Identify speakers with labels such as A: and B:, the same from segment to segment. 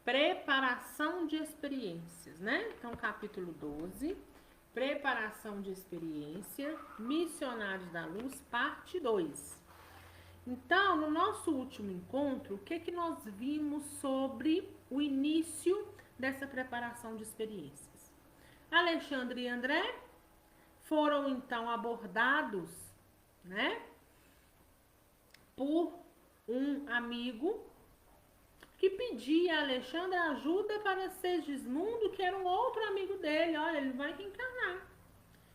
A: preparação de experiências, né? Então, capítulo 12, preparação de experiência, missionários da luz, parte 2. Então, no nosso último encontro, o que nós vimos sobre o início dessa preparação de experiências? Alexandre e André foram então abordados, né, por um amigo que pedia a Alexandre ajuda para Segismundo, que era um outro amigo dele. Olha, ele vai reencarnar.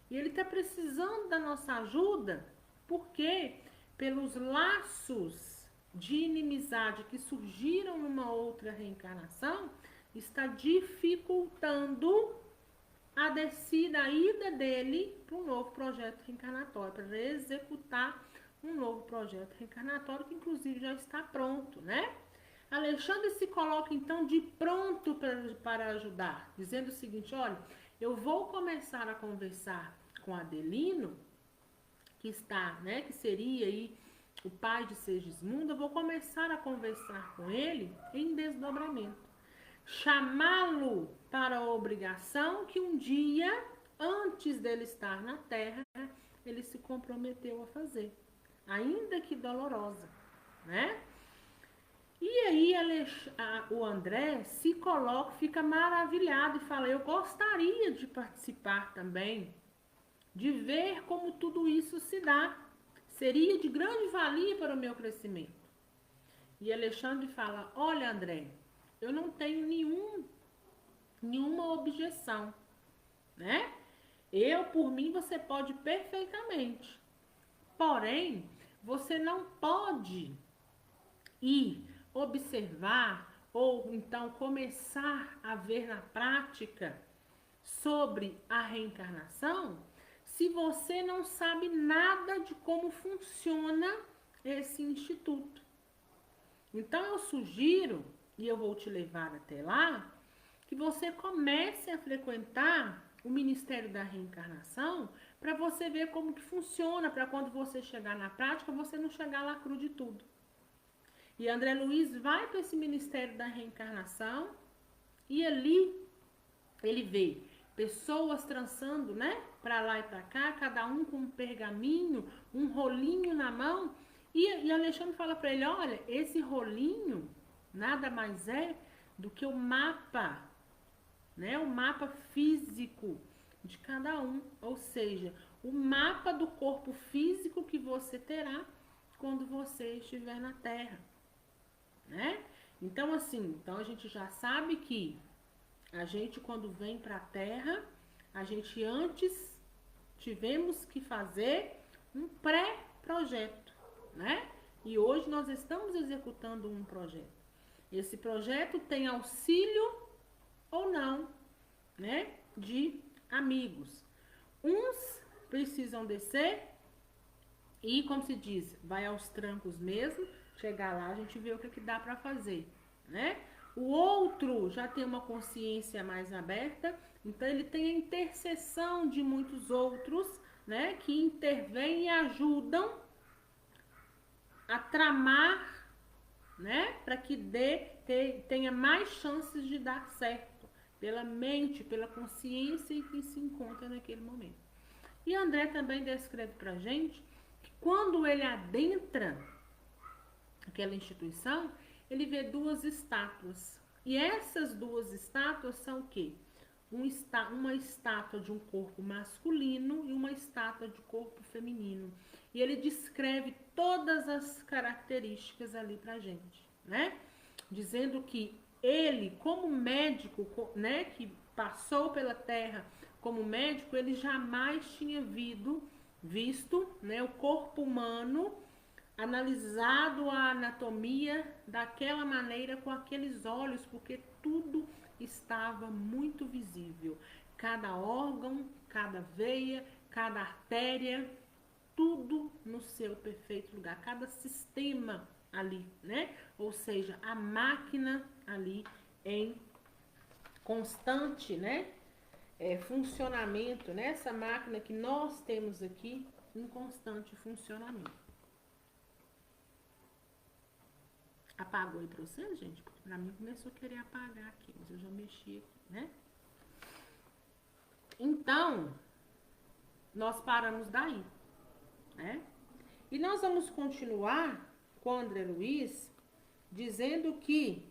A: E ele está precisando da nossa ajuda, porque pelos laços de inimizade que surgiram numa outra reencarnação, está dificultando a descida, a ida dele para um novo projeto reencarnatório, para executar um novo projeto reencarnatório, que inclusive já está pronto, né? Alexandre se coloca então de pronto para ajudar, dizendo o seguinte: olha, eu vou começar a conversar com Adelino, que está, né, que seria aí o pai de Segismundo. Eu vou começar a conversar com ele em desdobramento, chamá-lo para a obrigação que um dia, antes dele estar na Terra, ele se comprometeu a fazer, ainda que dolorosa, né? E aí o André se coloca, fica maravilhado e fala: eu gostaria de participar também, de ver como tudo isso se dá. Seria de grande valia para o meu crescimento. E Alexandre fala: olha, André, eu não tenho nenhuma objeção, né? Eu, por mim, você pode perfeitamente. Porém, você não pode ir observar ou então começar a ver na prática sobre a reencarnação se você não sabe nada de como funciona esse instituto. Então eu sugiro, e eu vou te levar até lá, que você comece a frequentar o Ministério da Reencarnação para você ver como que funciona, para quando você chegar na prática, você não chegar lá cru de tudo. E André Luiz vai para esse Ministério da Reencarnação e ali ele vê pessoas trançando, né, para lá e para cá, cada um com um pergaminho, um rolinho na mão. E Alexandre fala para ele: olha, esse rolinho nada mais é do que o mapa, né, o mapa físico de cada um, ou seja, o mapa do corpo físico que você terá quando você estiver na Terra, né? Então, assim, então a gente já sabe que a gente, quando vem para a Terra, a gente antes tivemos que fazer um pré-projeto, né? E hoje nós estamos executando um projeto. Esse projeto tem auxílio ou não, né, de amigos. Uns precisam descer e, como se diz, vai aos trancos mesmo. Chegar lá, a gente vê o que dá para fazer, né? O outro já tem uma consciência mais aberta, então ele tem a intercessão de muitos outros, né, que intervêm e ajudam a tramar, né, para que tenha mais chances de dar certo, pela mente, pela consciência em que se encontra naquele momento. E André também descreve pra gente que quando ele adentra aquela instituição, ele vê duas estátuas. E essas duas estátuas são o quê? Uma estátua de um corpo masculino e uma estátua de corpo feminino. E ele descreve todas as características ali pra gente, né? Dizendo que ele, como médico, né, que passou pela Terra como médico, ele jamais tinha visto, né, o corpo humano, analisado a anatomia daquela maneira, com aqueles olhos, porque tudo estava muito visível. Cada órgão, cada veia, cada artéria, tudo no seu perfeito lugar, cada sistema ali, né? Ou seja, a máquina ali em constante, né, funcionamento, né? Essa máquina que nós temos aqui em constante funcionamento. Apagou aí pra você, gente? Porque pra mim começou a querer apagar aqui, mas eu já mexi aqui, né? Então, nós paramos daí, né? E nós vamos continuar com o André Luiz dizendo que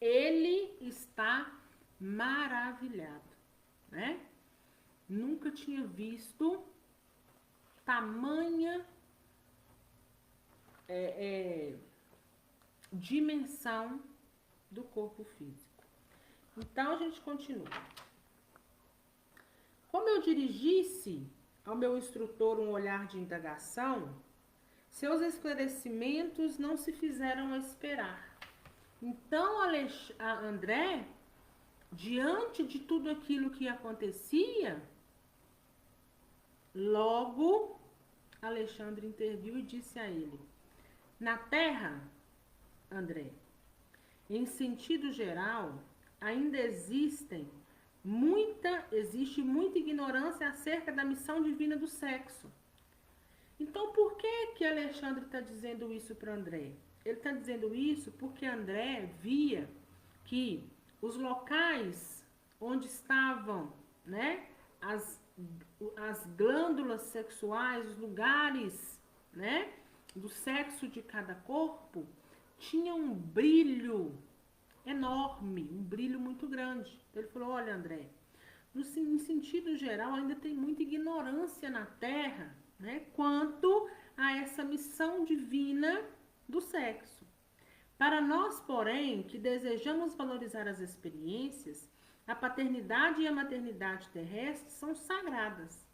A: ele está maravilhado, né? Nunca tinha visto tamanha dimensão do corpo físico. Então, a gente continua. Como eu dirigisse ao meu instrutor um olhar de indagação, seus esclarecimentos não se fizeram esperar. Então, André, diante de tudo aquilo que acontecia, logo Alexandre interviu e disse a ele: na Terra, André, em sentido geral, ainda existe muita ignorância acerca da missão divina do sexo. Então, por que Alexandre está dizendo isso para André? Ele está dizendo isso porque André via que os locais onde estavam, né, as glândulas sexuais, os lugares, né, do sexo de cada corpo, tinham um brilho enorme, um brilho muito grande. Ele falou: olha, André, em sentido geral, ainda tem muita ignorância na Terra, né, quanto a essa missão divina do sexo. Para nós, porém, que desejamos valorizar as experiências, a paternidade e a maternidade terrestres são sagradas.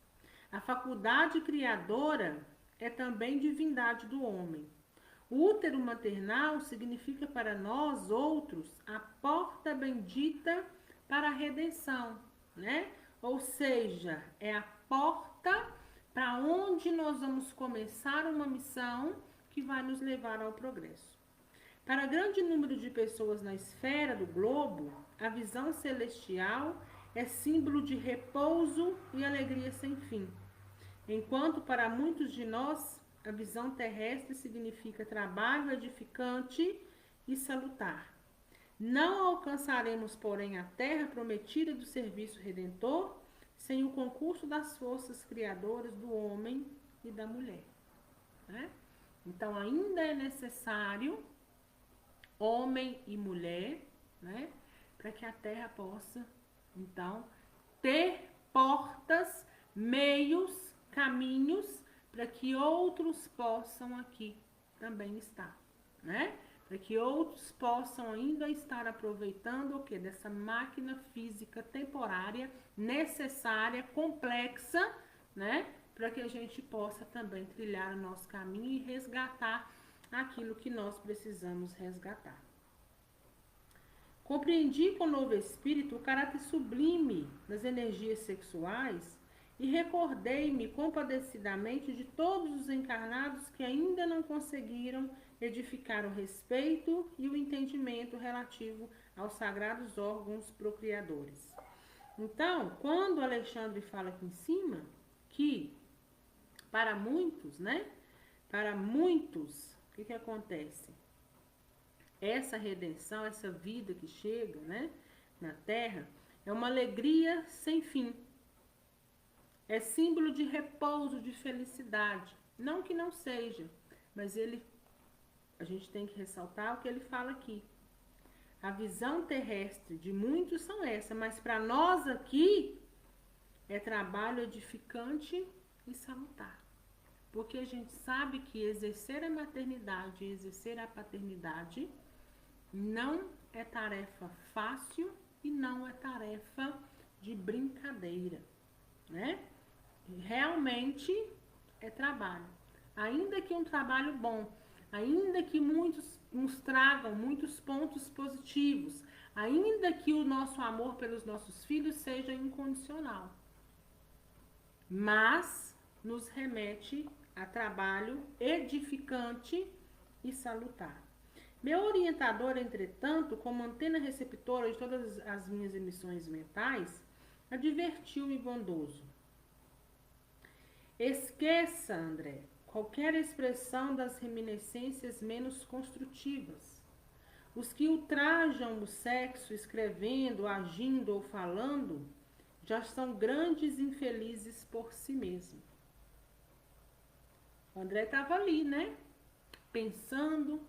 A: A faculdade criadora é também divindade do homem. O útero maternal significa para nós outros a porta bendita para a redenção, né? Ou seja, é a porta para onde nós vamos começar uma missão que vai nos levar ao progresso. Para grande número de pessoas na esfera do globo, a visão celestial é símbolo de repouso e alegria sem fim, enquanto para muitos de nós a visão terrestre significa trabalho edificante e salutar. Não alcançaremos, porém, a terra prometida do serviço redentor sem o concurso das forças criadoras do homem e da mulher, né? Então, ainda é necessário homem e mulher, né, para que a terra possa, então, ter portas, meios, caminhos para que outros possam aqui também estar, né? Para que outros possam ainda estar aproveitando o que? Dessa máquina física temporária, necessária, complexa, né? Para que a gente possa também trilhar o nosso caminho e resgatar aquilo que nós precisamos resgatar. Compreendi com o novo espírito o caráter sublime das energias sexuais e recordei-me compadecidamente de todos os encarnados que ainda não conseguiram edificar o respeito e o entendimento relativo aos sagrados órgãos procriadores. Então, quando Alexandre fala aqui em cima, que para muitos, né? Para muitos, o que acontece? Essa redenção, essa vida que chega, né, na Terra, é uma alegria sem fim. É símbolo de repouso, de felicidade. Não que não seja, mas a gente tem que ressaltar o que ele fala aqui. A visão terrestre de muitos são essa, mas para nós aqui é trabalho edificante e salutar. Porque a gente sabe que exercer a maternidade e exercer a paternidade não é tarefa fácil e não é tarefa de brincadeira, né? Realmente é trabalho. Ainda que um trabalho bom, ainda que muitos nos tragam muitos pontos positivos, ainda que o nosso amor pelos nossos filhos seja incondicional, mas nos remete a trabalho edificante e salutar. Meu orientador, entretanto, como antena receptora de todas as minhas emissões mentais, advertiu-me bondoso. Esqueça, André, qualquer expressão das reminiscências menos construtivas. Os que ultrajam o sexo escrevendo, agindo ou falando já são grandes infelizes por si mesmo. O André estava ali, né? Pensando,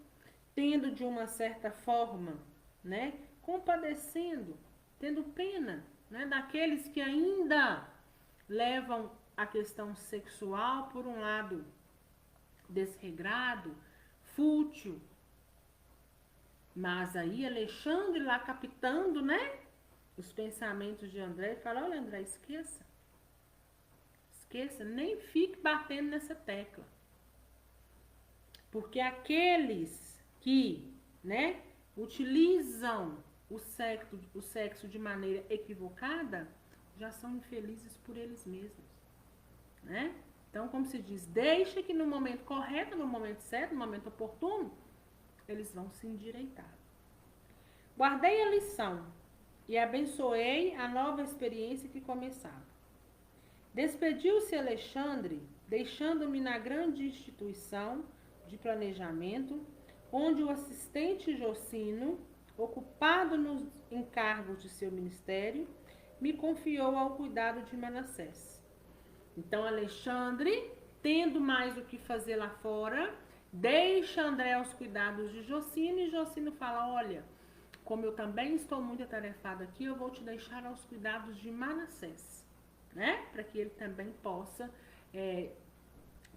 A: tendo de uma certa forma, né? Compadecendo, tendo pena, né? Daqueles que ainda levam a questão sexual por um lado desregrado, fútil. Mas aí Alexandre lá captando, né? Os pensamentos de André, fala: olha, André, esqueça. Esqueça, nem fique batendo nessa tecla. Porque aqueles que, né, utilizam o sexo de maneira equivocada, já são infelizes por eles mesmos, né? Então, como se diz, deixa que no momento correto, no momento certo, no momento oportuno, eles vão se endireitar. Guardei a lição e abençoei a nova experiência que começava. Despediu-se Alexandre, deixando-me na grande instituição de planejamento, onde o assistente Jocino, ocupado nos encargos de seu ministério, me confiou ao cuidado de Manassés. Então, Alexandre, tendo mais o que fazer lá fora, deixa André aos cuidados de Jocino, e Jocino fala: olha, como eu também estou muito atarefado aqui, eu vou te deixar aos cuidados de Manassés, né? Para que ele também possa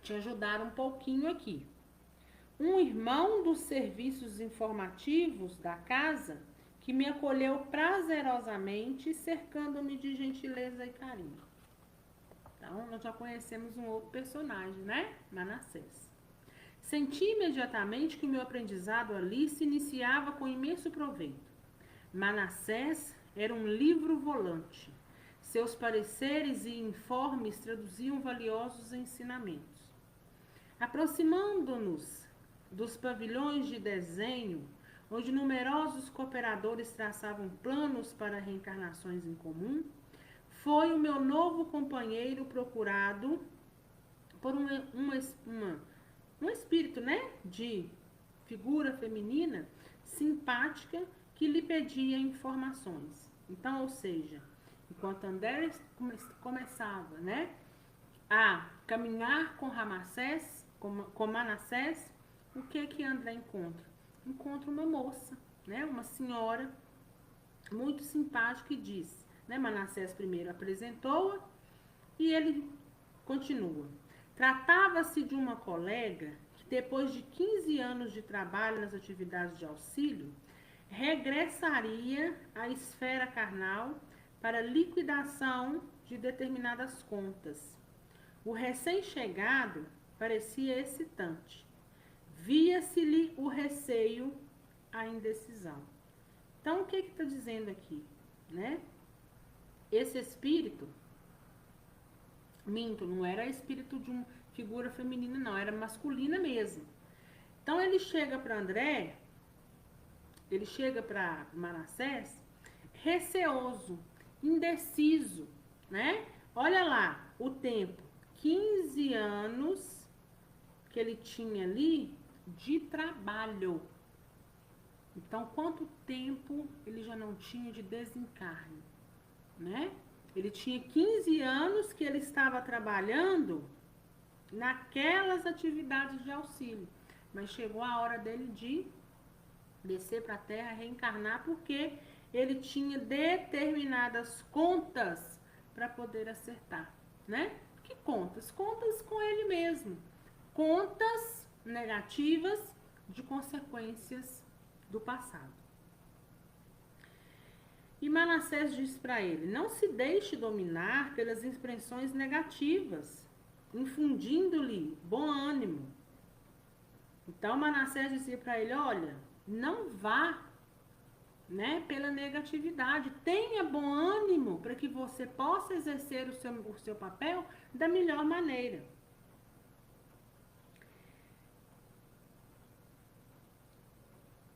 A: te ajudar um pouquinho aqui. Um irmão dos serviços informativos da casa que me acolheu prazerosamente, cercando-me de gentileza e carinho. Então, nós já conhecemos um outro personagem, né? Manassés. Senti imediatamente que o meu aprendizado ali se iniciava com imenso proveito. Manassés era um livro volante. Seus pareceres e informes traduziam valiosos ensinamentos. Aproximando-nos dos pavilhões de desenho, onde numerosos cooperadores traçavam planos para reencarnações em comum, foi o meu novo companheiro procurado por um espírito, né, de figura feminina simpática que lhe pedia informações. Então, ou seja, enquanto André começava, né, a caminhar com Ramsés, com Manassés, o que André encontra? Encontra uma moça, né, uma senhora muito simpática e diz, né, Manassés primeiro apresentou-a e ele continua. Tratava-se de uma colega que, depois de 15 anos de trabalho nas atividades de auxílio, regressaria à esfera carnal para liquidação de determinadas contas. O recém-chegado parecia excitante. Via-se-lhe o receio, a indecisão. Então, o que está dizendo aqui, né? Esse espírito, minto, não era espírito de uma figura feminina, não, era masculina mesmo. Então, ele chega para André, ele chega para Manassés, receoso, indeciso, né? Olha lá, o tempo, 15 anos que ele tinha ali de trabalho. Então, quanto tempo ele já não tinha de desencarne, né? Ele tinha 15 anos que ele estava trabalhando naquelas atividades de auxílio. Mas chegou a hora dele de descer para a Terra, reencarnar, porque ele tinha determinadas contas para poder acertar, né? Que contas? Contas com ele mesmo. Contas negativas de consequências do passado. E Manassés diz para ele: não se deixe dominar pelas expressões negativas, infundindo-lhe bom ânimo. Então Manassés dizia para ele: olha, não vá, né, pela negatividade, tenha bom ânimo para que você possa exercer o seu papel da melhor maneira.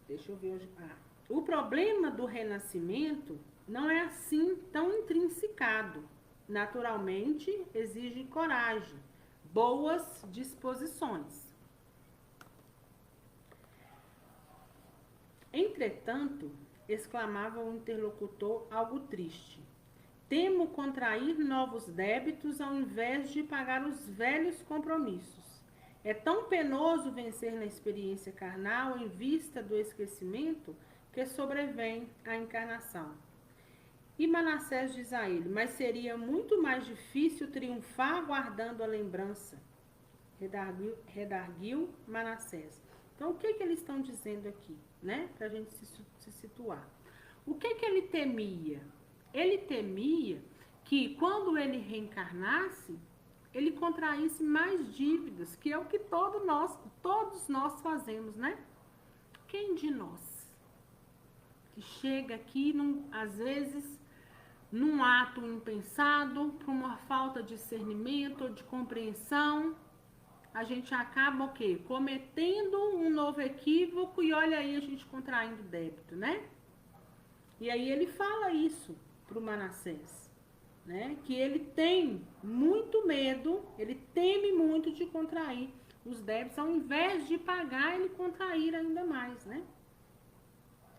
A: Deixa eu ver hoje. O problema do renascimento não é assim tão intrinsecado. Naturalmente, exige coragem, boas disposições. Entretanto, exclamava o interlocutor algo triste, temo contrair novos débitos ao invés de pagar os velhos compromissos. É tão penoso vencer na experiência carnal em vista do esquecimento que sobrevém a encarnação. E Manassés diz a ele, mas seria muito mais difícil triunfar guardando a lembrança. Redarguiu Manassés. Então, o que eles estão dizendo aqui, né? Para a gente se situar. O que ele temia? Ele temia que quando ele reencarnasse, ele contraísse mais dívidas, que é o que todos nós fazemos, né? Quem de nós que chega aqui, às vezes, num ato impensado, por uma falta de discernimento ou de compreensão, a gente acaba o quê? Cometendo um novo equívoco e olha aí a gente contraindo débito, né? E aí ele fala isso para o Manassés, né? Que ele tem muito medo, ele teme muito de contrair os débitos, ao invés de pagar, ele contrair ainda mais, né?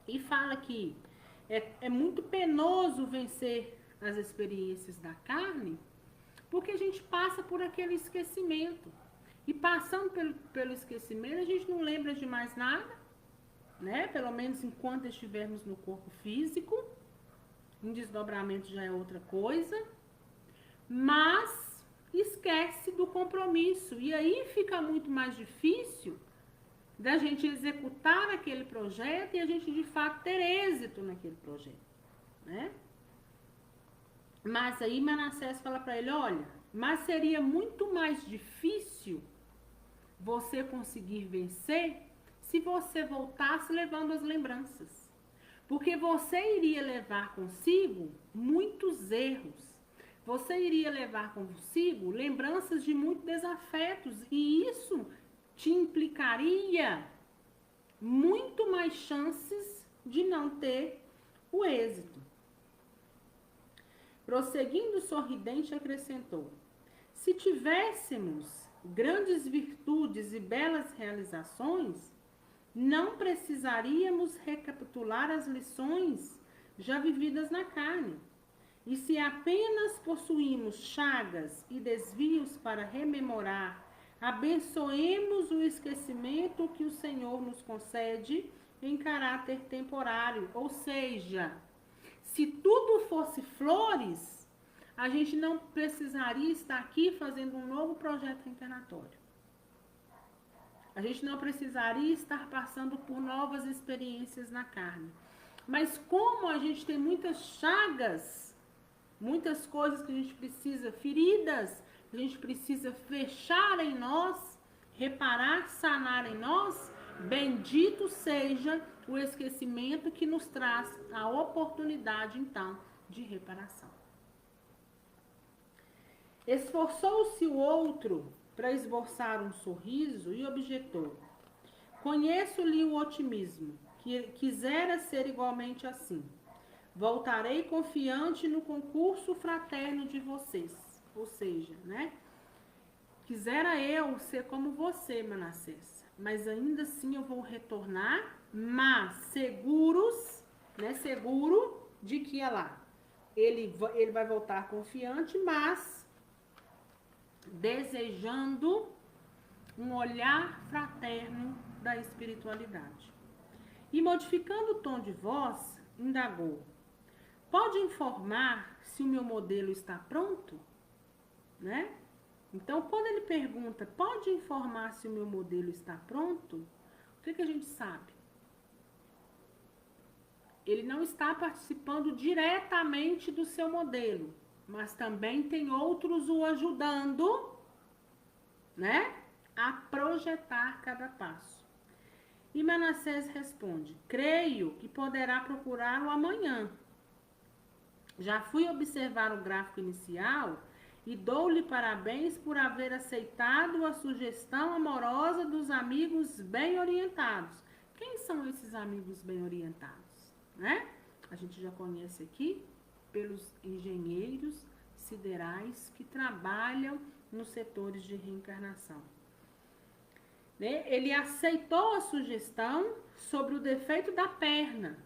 A: E fala que é muito penoso vencer as experiências da carne, porque a gente passa por aquele esquecimento. E passando pelo esquecimento, a gente não lembra de mais nada, né? Pelo menos enquanto estivermos no corpo físico. Em desdobramento já é outra coisa. Mas esquece do compromisso. E aí fica muito mais difícil da gente executar aquele projeto e a gente de fato ter êxito naquele projeto, né? Mas aí Manassés fala para ele, olha, mas seria muito mais difícil você conseguir vencer se você voltasse levando as lembranças. Porque você iria levar consigo muitos erros. Você iria levar consigo lembranças de muitos desafetos. E isso te implicaria muito mais chances de não ter o êxito. Prosseguindo sorridente, acrescentou, se tivéssemos grandes virtudes e belas realizações, não precisaríamos recapitular as lições já vividas na carne. E se apenas possuímos chagas e desvios para rememorar, abençoemos o esquecimento que o Senhor nos concede em caráter temporário. Ou seja, se tudo fosse flores, a gente não precisaria estar aqui fazendo um novo projeto reencarnatório. A gente não precisaria estar passando por novas experiências na carne. Mas como a gente tem muitas chagas, muitas coisas que a gente precisa, feridas, a gente precisa fechar em nós, reparar, sanar em nós, bendito seja o esquecimento que nos traz a oportunidade, então, de reparação. Esforçou-se o outro para esboçar um sorriso e objetou. Conheço-lhe o otimismo, que quisera ser igualmente assim. Voltarei confiante no concurso fraterno de vocês. Ou seja, né? Quisera eu ser como você, Manassés, mas ainda assim eu vou retornar, mas seguros, né? Seguro de que ele vai voltar confiante, mas desejando um olhar fraterno da espiritualidade. E modificando o tom de voz, indagou, pode informar se o meu modelo está pronto? Né? Então, quando ele pergunta, pode informar se o meu modelo está pronto? O que a gente sabe? Ele não está participando diretamente do seu modelo, mas também tem outros o ajudando, né, a projetar cada passo. E Manassés responde, creio que poderá procurá-lo amanhã. Já fui observar o gráfico inicial e dou-lhe parabéns por haver aceitado a sugestão amorosa dos amigos bem orientados. Quem são esses amigos bem orientados, né? A gente já conhece aqui pelos engenheiros siderais que trabalham nos setores de reencarnação. Né? Ele aceitou a sugestão sobre o defeito da perna.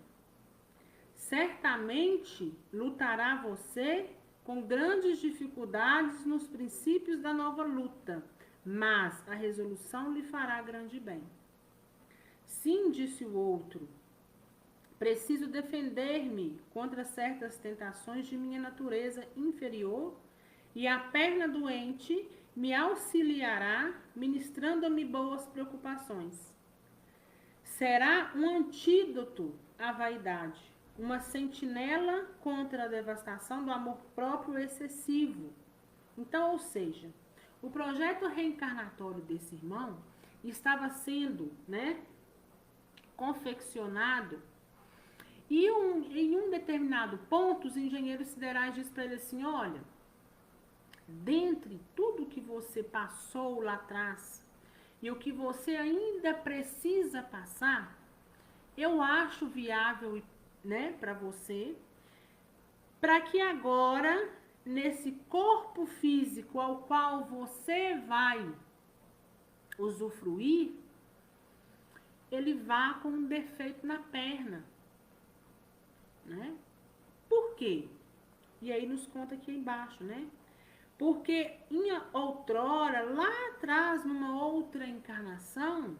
A: Certamente lutará você com grandes dificuldades nos princípios da nova luta, mas a resolução lhe fará grande bem. Sim, disse o outro, preciso defender-me contra certas tentações de minha natureza inferior e a perna doente me auxiliará, ministrando-me boas preocupações. Será um antídoto à vaidade, uma sentinela contra a devastação do amor próprio excessivo. Então, ou seja, o projeto reencarnatório desse irmão estava sendo, né, confeccionado e em um determinado ponto os engenheiros siderais dizem para ele assim, olha, dentre tudo que você passou lá atrás e o que você ainda precisa passar, eu acho viável, né, para você, para que agora, nesse corpo físico ao qual você vai usufruir, ele vá com um defeito na perna, né? Por quê? E aí nos conta aqui embaixo, né? Porque em outrora, lá atrás, numa outra encarnação,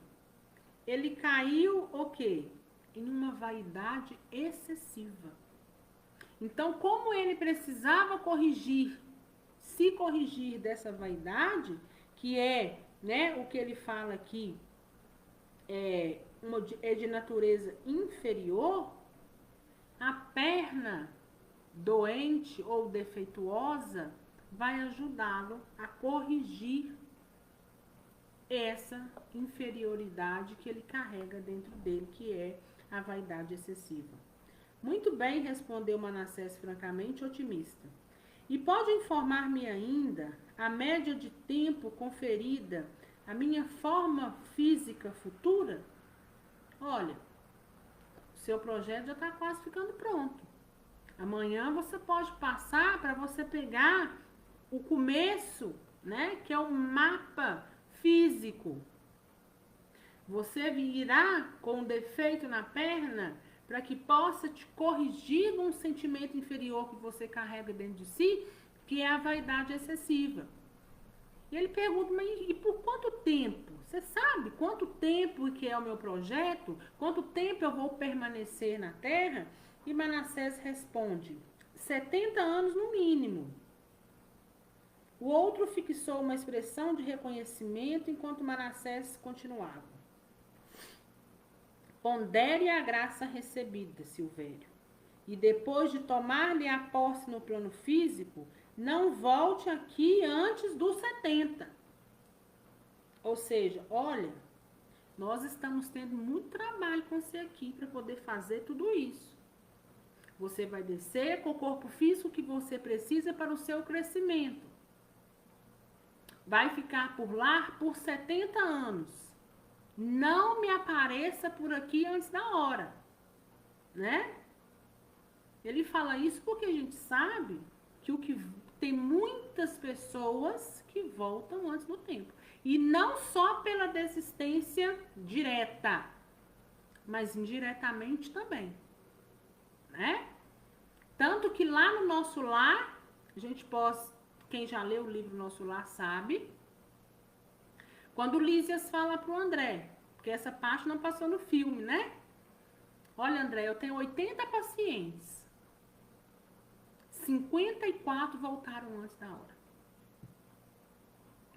A: ele caiu o quê? Em uma vaidade excessiva. Então, como ele precisava se corrigir dessa vaidade, que é, né, o que ele fala aqui, é de natureza inferior, a perna doente ou defeituosa vai ajudá-lo a corrigir essa inferioridade que ele carrega dentro dele, que é a vaidade excessiva. Muito bem, respondeu Manassés francamente otimista. E pode informar-me ainda a média de tempo conferida à minha forma física futura? Olha, o seu projeto já está quase ficando pronto. Amanhã você pode passar para você pegar o começo, né, que é o mapa físico. Você virá com um defeito na perna para que possa te corrigir um sentimento inferior que você carrega dentro de si, que é a vaidade excessiva. E ele pergunta, mas e por quanto tempo? Você sabe quanto tempo que é o meu projeto? Quanto tempo eu vou permanecer na Terra? E Manassés responde, 70 anos no mínimo. O outro fixou uma expressão de reconhecimento enquanto Manassés continuava. Pondere a graça recebida, Silvério, e depois de tomar-lhe a posse no plano físico, não volte aqui antes dos 70. Ou seja, olha, nós estamos tendo muito trabalho com você aqui para poder fazer tudo isso. Você vai descer com o corpo físico que você precisa para o seu crescimento. Vai ficar por lá por 70 anos. Não me apareça por aqui antes da hora, né? Ele fala isso porque a gente sabe que tem muitas pessoas que voltam antes do tempo. E não só pela desistência direta, mas indiretamente também, né? Tanto que lá no Nosso Lar, a gente pode, quem já leu o livro Nosso Lar sabe, quando o Lísias fala pro André, porque essa parte não passou no filme, né? Olha, André, eu tenho 80 pacientes. 54 voltaram antes da hora.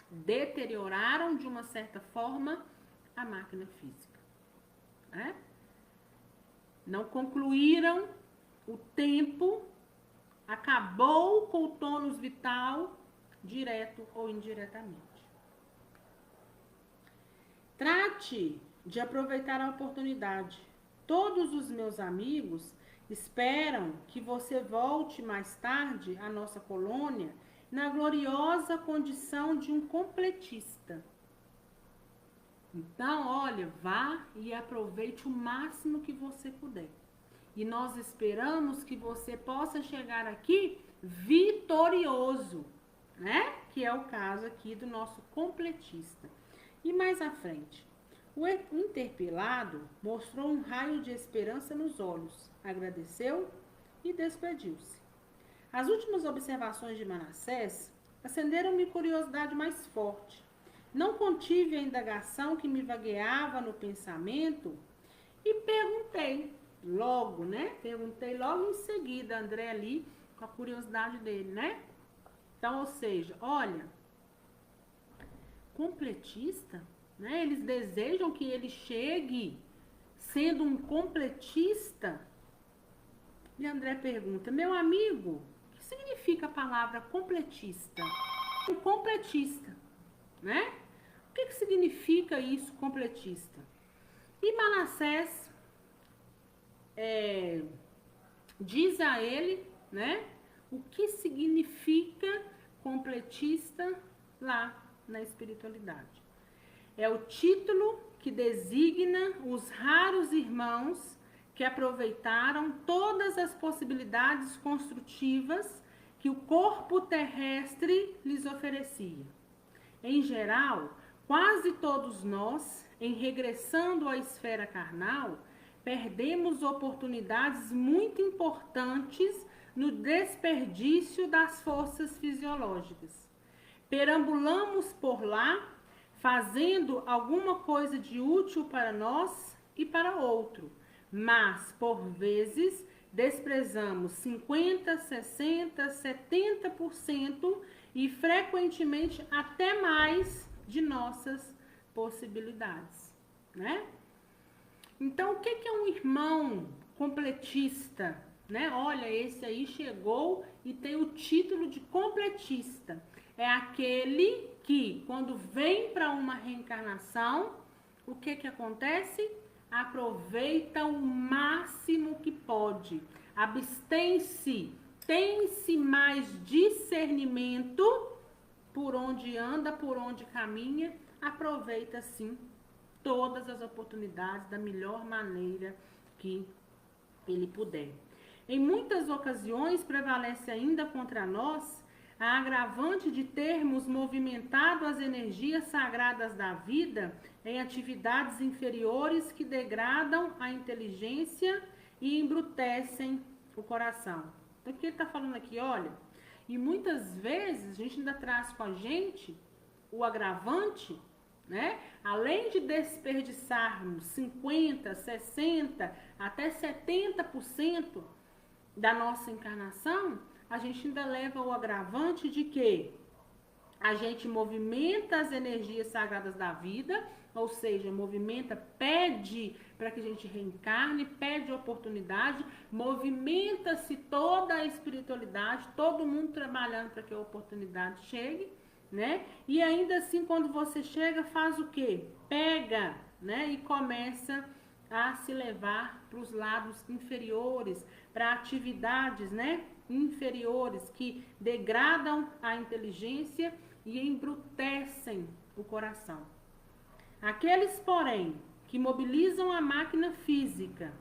A: Deterioraram, de uma certa forma, a máquina física, né? Não concluíram o tempo, acabou com o tônus vital, direto ou indiretamente. Trate de aproveitar a oportunidade. Todos os meus amigos esperam que você volte mais tarde à nossa colônia na gloriosa condição de um completista. Então, olha, vá e aproveite o máximo que você puder. E nós esperamos que você possa chegar aqui vitorioso, né? Que é o caso aqui do nosso completista. E mais à frente, o interpelado mostrou um raio de esperança nos olhos, agradeceu e despediu-se. As últimas observações de Manassés acenderam-me curiosidade mais forte. Não contive a indagação que me vagueava no pensamento e perguntei logo, né? Perguntei logo em seguida, André ali, com a curiosidade dele, né? Então, ou seja, olha, completista, né? Eles desejam que ele chegue sendo um completista. E André pergunta, meu amigo, o que significa a palavra completista? Um completista, né? O que significa isso, completista? E Manassés diz a ele, né, o que significa completista lá na espiritualidade. É o título que designa os raros irmãos que aproveitaram todas as possibilidades construtivas que o corpo terrestre lhes oferecia. Em geral, quase todos nós, em regressando à esfera carnal, perdemos oportunidades muito importantes no desperdício das forças fisiológicas. Perambulamos por lá, fazendo alguma coisa de útil para nós e para outro, mas, por vezes, desprezamos 50%, 60%, 70% e, frequentemente, até mais de nossas possibilidades, né? Então, o que é um irmão completista, né? Olha, esse aí chegou e tem o título de completista. É aquele que, quando vem para uma reencarnação, o que acontece? Aproveita o máximo que pode. Abstém-se, tem-se mais discernimento por onde anda, por onde caminha, aproveita sim todas as oportunidades da melhor maneira que ele puder. Em muitas ocasiões prevalece ainda contra nós a agravante de termos movimentado as energias sagradas da vida em atividades inferiores que degradam a inteligência e embrutecem o coração. Então, o que ele está falando aqui? Olha, e muitas vezes a gente ainda traz com a gente o agravante, né? Além de desperdiçarmos 50%, 60%, até 70% da nossa encarnação, a gente ainda leva o agravante de que a gente movimenta as energias sagradas da vida, ou seja, movimenta, pede para que a gente reencarne, pede oportunidade, movimenta-se toda a espiritualidade, todo mundo trabalhando para que a oportunidade chegue, né? E ainda assim, quando você chega, faz o quê? Pega, né? E começa a se levar para os lados inferiores, para atividades, né? Inferiores que degradam a inteligência e embrutecem o coração. Aqueles, porém, que mobilizam a máquina física,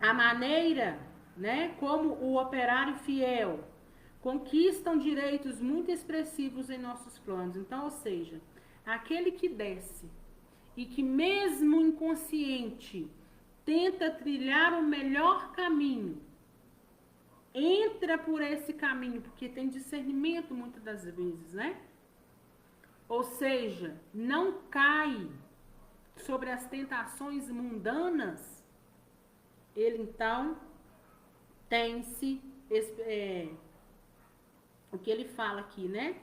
A: a maneira, né, como o operário fiel, conquistam direitos muito expressivos em nossos planos. Então, ou seja, aquele que desce e que mesmo inconsciente tenta trilhar o melhor caminho, entra por esse caminho, porque tem discernimento muitas das vezes, né? Ou seja, não cai sobre as tentações mundanas, ele então tem-se, o que ele fala aqui, né?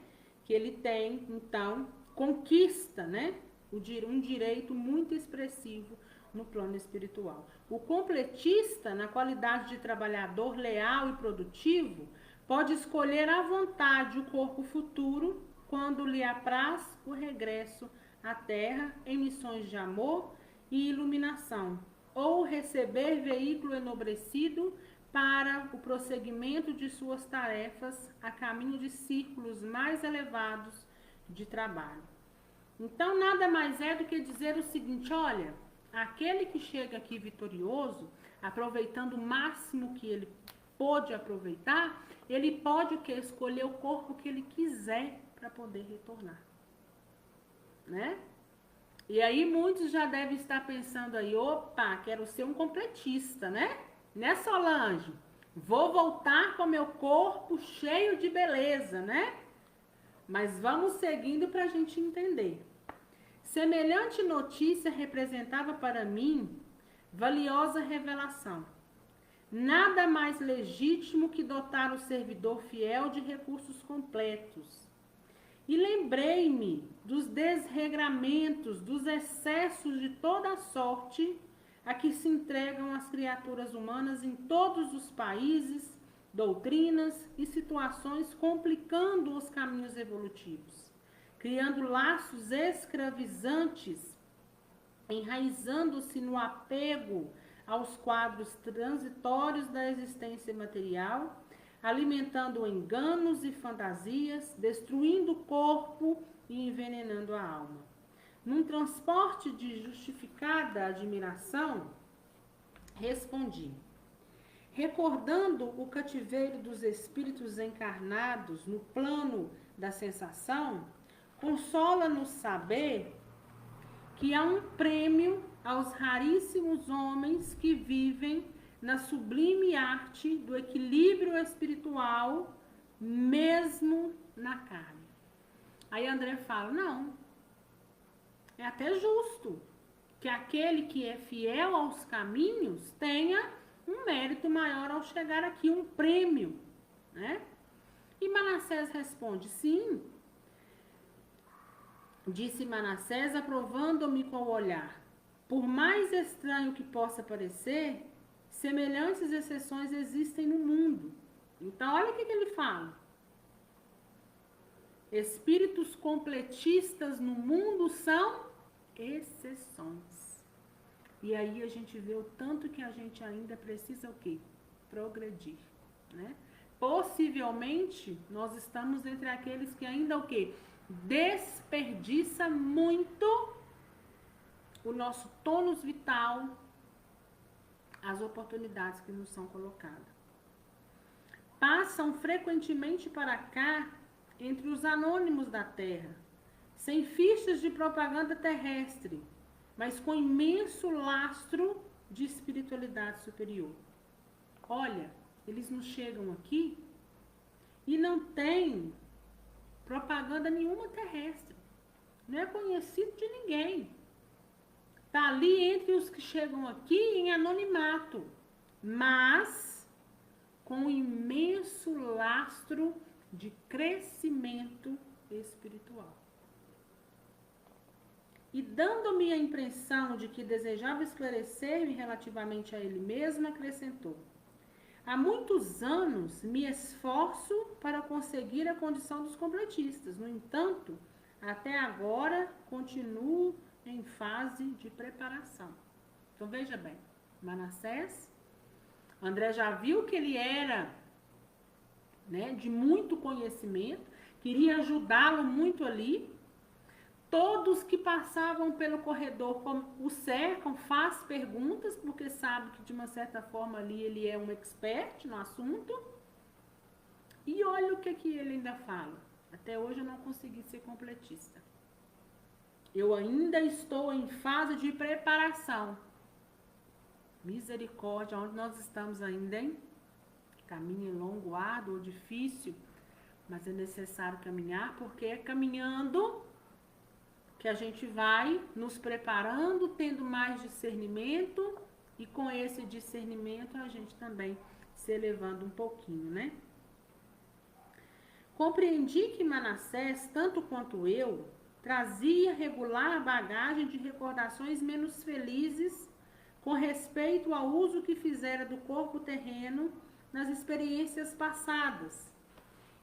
A: Que ele tem, então, conquista, né? Um direito muito expressivo no plano espiritual. O completista, na qualidade de trabalhador leal e produtivo, pode escolher à vontade o corpo futuro quando lhe apraz o regresso à Terra em missões de amor e iluminação, ou receber veículo enobrecido para o prosseguimento de suas tarefas a caminho de círculos mais elevados de trabalho. Então, nada mais é do que dizer o seguinte, olha, aquele que chega aqui vitorioso, aproveitando o máximo que ele pôde aproveitar, ele pode o quê? Escolher o corpo que ele quiser para poder retornar, né? E aí muitos já devem estar pensando aí, opa, quero ser um completista, né? Né, Solange? Vou voltar com meu corpo cheio de beleza, né? Mas vamos seguindo para a gente entender. Semelhante notícia representava para mim valiosa revelação. Nada mais legítimo que dotar o servidor fiel de recursos completos. E lembrei-me dos desregramentos, dos excessos de toda sorte a que se entregam as criaturas humanas em todos os países, doutrinas e situações, complicando os caminhos evolutivos, criando laços escravizantes, enraizando-se no apego aos quadros transitórios da existência material, alimentando enganos e fantasias, destruindo o corpo e envenenando a alma. Num transporte de justificada admiração, respondi: recordando o cativeiro dos espíritos encarnados no plano da sensação, consola-nos saber que há um prêmio aos raríssimos homens que vivem na sublime arte do equilíbrio espiritual, mesmo na carne. Aí André fala, não, é até justo que aquele que é fiel aos caminhos tenha um mérito maior ao chegar aqui, um prêmio, né? E Manassés responde, sim, disse Manassés, aprovando-me com o olhar. Por mais estranho que possa parecer, semelhantes exceções existem no mundo. Então, olha o que ele fala. Espíritos completistas no mundo são exceções. E aí a gente vê o tanto que a gente ainda precisa o quê? Progredir, né? Possivelmente, nós estamos entre aqueles que ainda o quê? Desperdiça muito o nosso tônus vital, as oportunidades que nos são colocadas. Passam frequentemente para cá entre os anônimos da Terra, sem fichas de propaganda terrestre, mas com imenso lastro de espiritualidade superior. Olha, eles nos chegam aqui e não tem propaganda nenhuma terrestre. Não é conhecido de ninguém. Está ali entre os que chegam aqui em anonimato, mas com imenso lastro de crescimento espiritual. E dando-me a impressão de que desejava esclarecer-me relativamente a ele mesmo, acrescentou: há muitos anos me esforço para conseguir a condição dos completistas. No entanto, até agora continuo em fase de preparação. Então veja bem, Manassés, André já viu que ele era, né, de muito conhecimento, queria ajudá-lo muito ali. Todos que passavam pelo corredor o cercam, faz perguntas, porque sabe que de uma certa forma ali ele é um expert no assunto. E olha o que ele ainda fala. Até hoje eu não consegui ser completista. Eu ainda estou em fase de preparação. Misericórdia, onde nós estamos ainda, hein? Caminho longo, árduo, difícil, mas é necessário caminhar, porque é caminhando que a gente vai nos preparando, tendo mais discernimento, e com esse discernimento a gente também se elevando um pouquinho, né? Compreendi que Manassés, tanto quanto eu, trazia regular bagagem de recordações menos felizes com respeito ao uso que fizera do corpo terreno nas experiências passadas,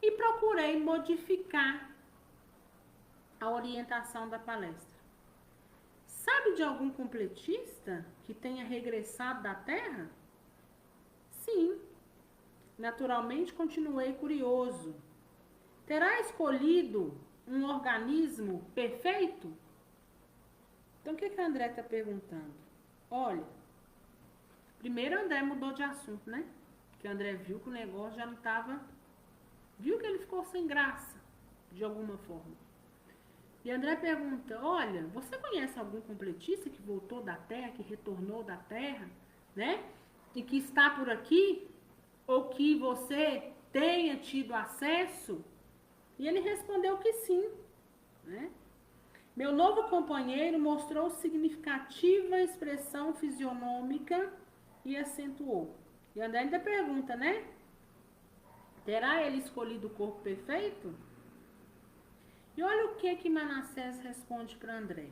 A: e procurei modificar a orientação da palestra. Sabe de algum completista que tenha regressado da Terra? Sim. Naturalmente, continuei curioso. Terá escolhido um organismo perfeito? Então, o que a André está perguntando? Olha, primeiro André mudou de assunto, né? Que André viu que o negócio já não estava... Viu que ele ficou sem graça, de alguma forma. E André pergunta, olha, você conhece algum completista que voltou da Terra, que retornou da Terra, né? E que está por aqui? Ou que você tenha tido acesso? E ele respondeu que sim, né? Meu novo companheiro mostrou significativa expressão fisionômica e acentuou. E André ainda pergunta, né? Terá ele escolhido o corpo perfeito? E olha o que Manassés responde para André.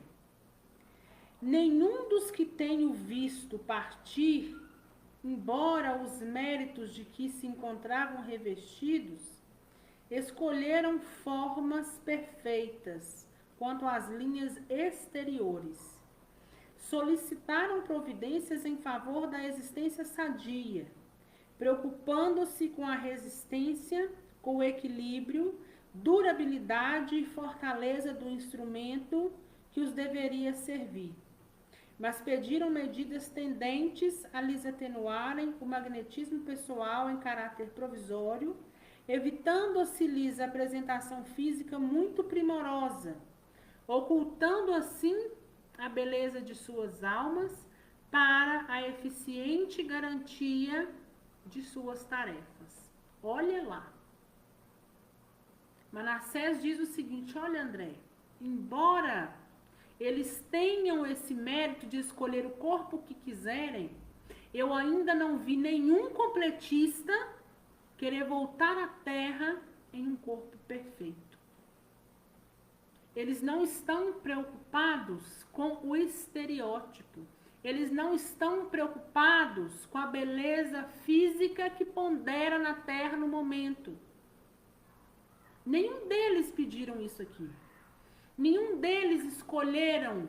A: Nenhum dos que tenho visto partir, embora os méritos de que se encontravam revestidos, escolheram formas perfeitas quanto às linhas exteriores. Solicitaram providências em favor da existência sadia, preocupando-se com a resistência, com o equilíbrio, durabilidade e fortaleza do instrumento que os deveria servir. Mas pediram medidas tendentes a lhes atenuarem o magnetismo pessoal em caráter provisório, evitando-se-lhes a apresentação física muito primorosa, ocultando assim a beleza de suas almas para a eficiente garantia de suas tarefas. Olha lá. Manassés diz o seguinte, olha André, embora eles tenham esse mérito de escolher o corpo que quiserem, eu ainda não vi nenhum completista querer voltar à Terra em um corpo perfeito. Eles não estão preocupados com o estereótipo. Eles não estão preocupados com a beleza física que pondera na Terra no momento. Nenhum deles pediram isso aqui. Nenhum deles escolheram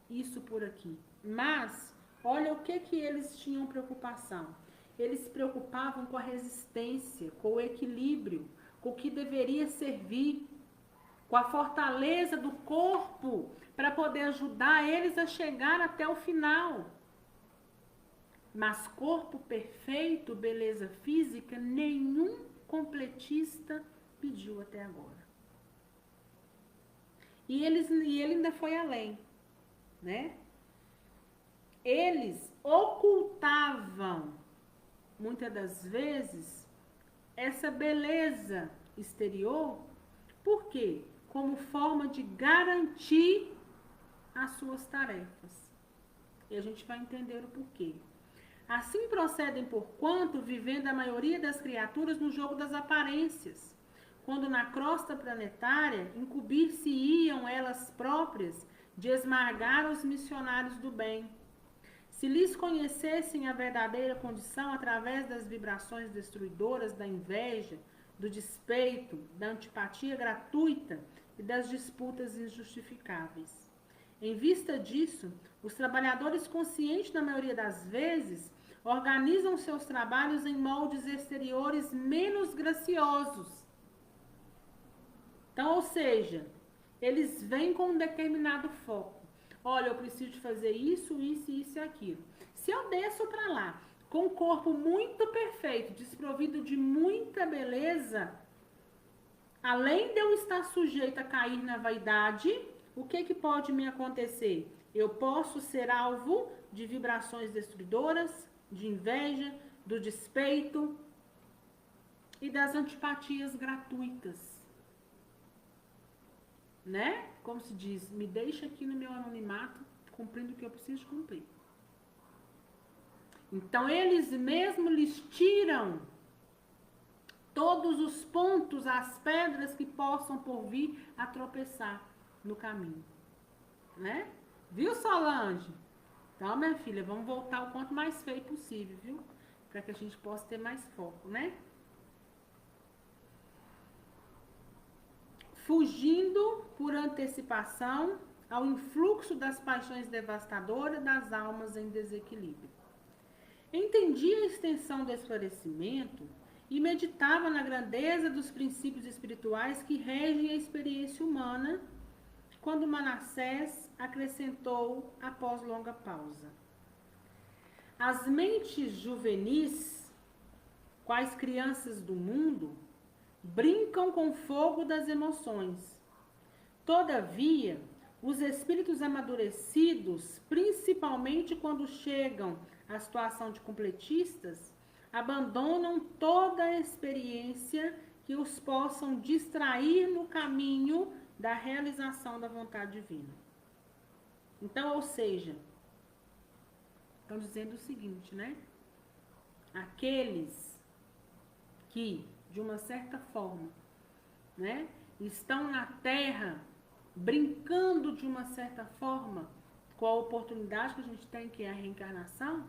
A: isso por aqui. Mas, olha o que eles tinham preocupação. Eles se preocupavam com a resistência, com o equilíbrio, com o que deveria servir, com a fortaleza do corpo, para poder ajudar eles a chegar até o final. Mas corpo perfeito, beleza física, nenhum completista pediu até agora. E ele ainda foi além, né? Eles ocultavam, muitas das vezes, essa beleza exterior. Por quê? Como forma de garantir as suas tarefas. E a gente vai entender o porquê. Assim procedem porquanto, vivendo a maioria das criaturas no jogo das aparências, quando na crosta planetária incumbir-se-iam elas próprias de esmagar os missionários do bem. Se lhes conhecessem a verdadeira condição através das vibrações destruidoras da inveja, do despeito, da antipatia gratuita e das disputas injustificáveis. Em vista disso, os trabalhadores conscientes, na maioria das vezes, organizam seus trabalhos em moldes exteriores menos graciosos. Então, ou seja, eles vêm com um determinado foco. Olha, eu preciso de fazer isso, isso, isso e aquilo. Se eu desço para lá com um corpo muito perfeito, desprovido de muita beleza, além de eu estar sujeito a cair na vaidade, o que pode me acontecer? Eu posso ser alvo de vibrações destruidoras, de inveja, do despeito e das antipatias gratuitas. Né? Como se diz, me deixa aqui no meu anonimato, cumprindo o que eu preciso cumprir. Então, eles mesmos lhes tiram todos os pontos, as pedras que possam por vir a tropeçar no caminho. Né? Viu, Solange? Então, minha filha, vamos voltar o quanto mais feio possível, viu? Para que a gente possa ter mais foco, né? Fugindo por antecipação ao influxo das paixões devastadoras das almas em desequilíbrio. Entendia a extensão do esclarecimento e meditava na grandeza dos princípios espirituais que regem a experiência humana, quando Manassés acrescentou após longa pausa. As mentes juvenis quais crianças do mundo, brincam com o fogo das emoções. Todavia, os espíritos amadurecidos, principalmente quando chegam à situação de completistas, abandonam toda a experiência que os possam distrair no caminho da realização da vontade divina. Então, ou seja, estão dizendo o seguinte, né? Aqueles que, de uma certa forma, né, estão na Terra brincando de uma certa forma com a oportunidade que a gente tem, que é a reencarnação,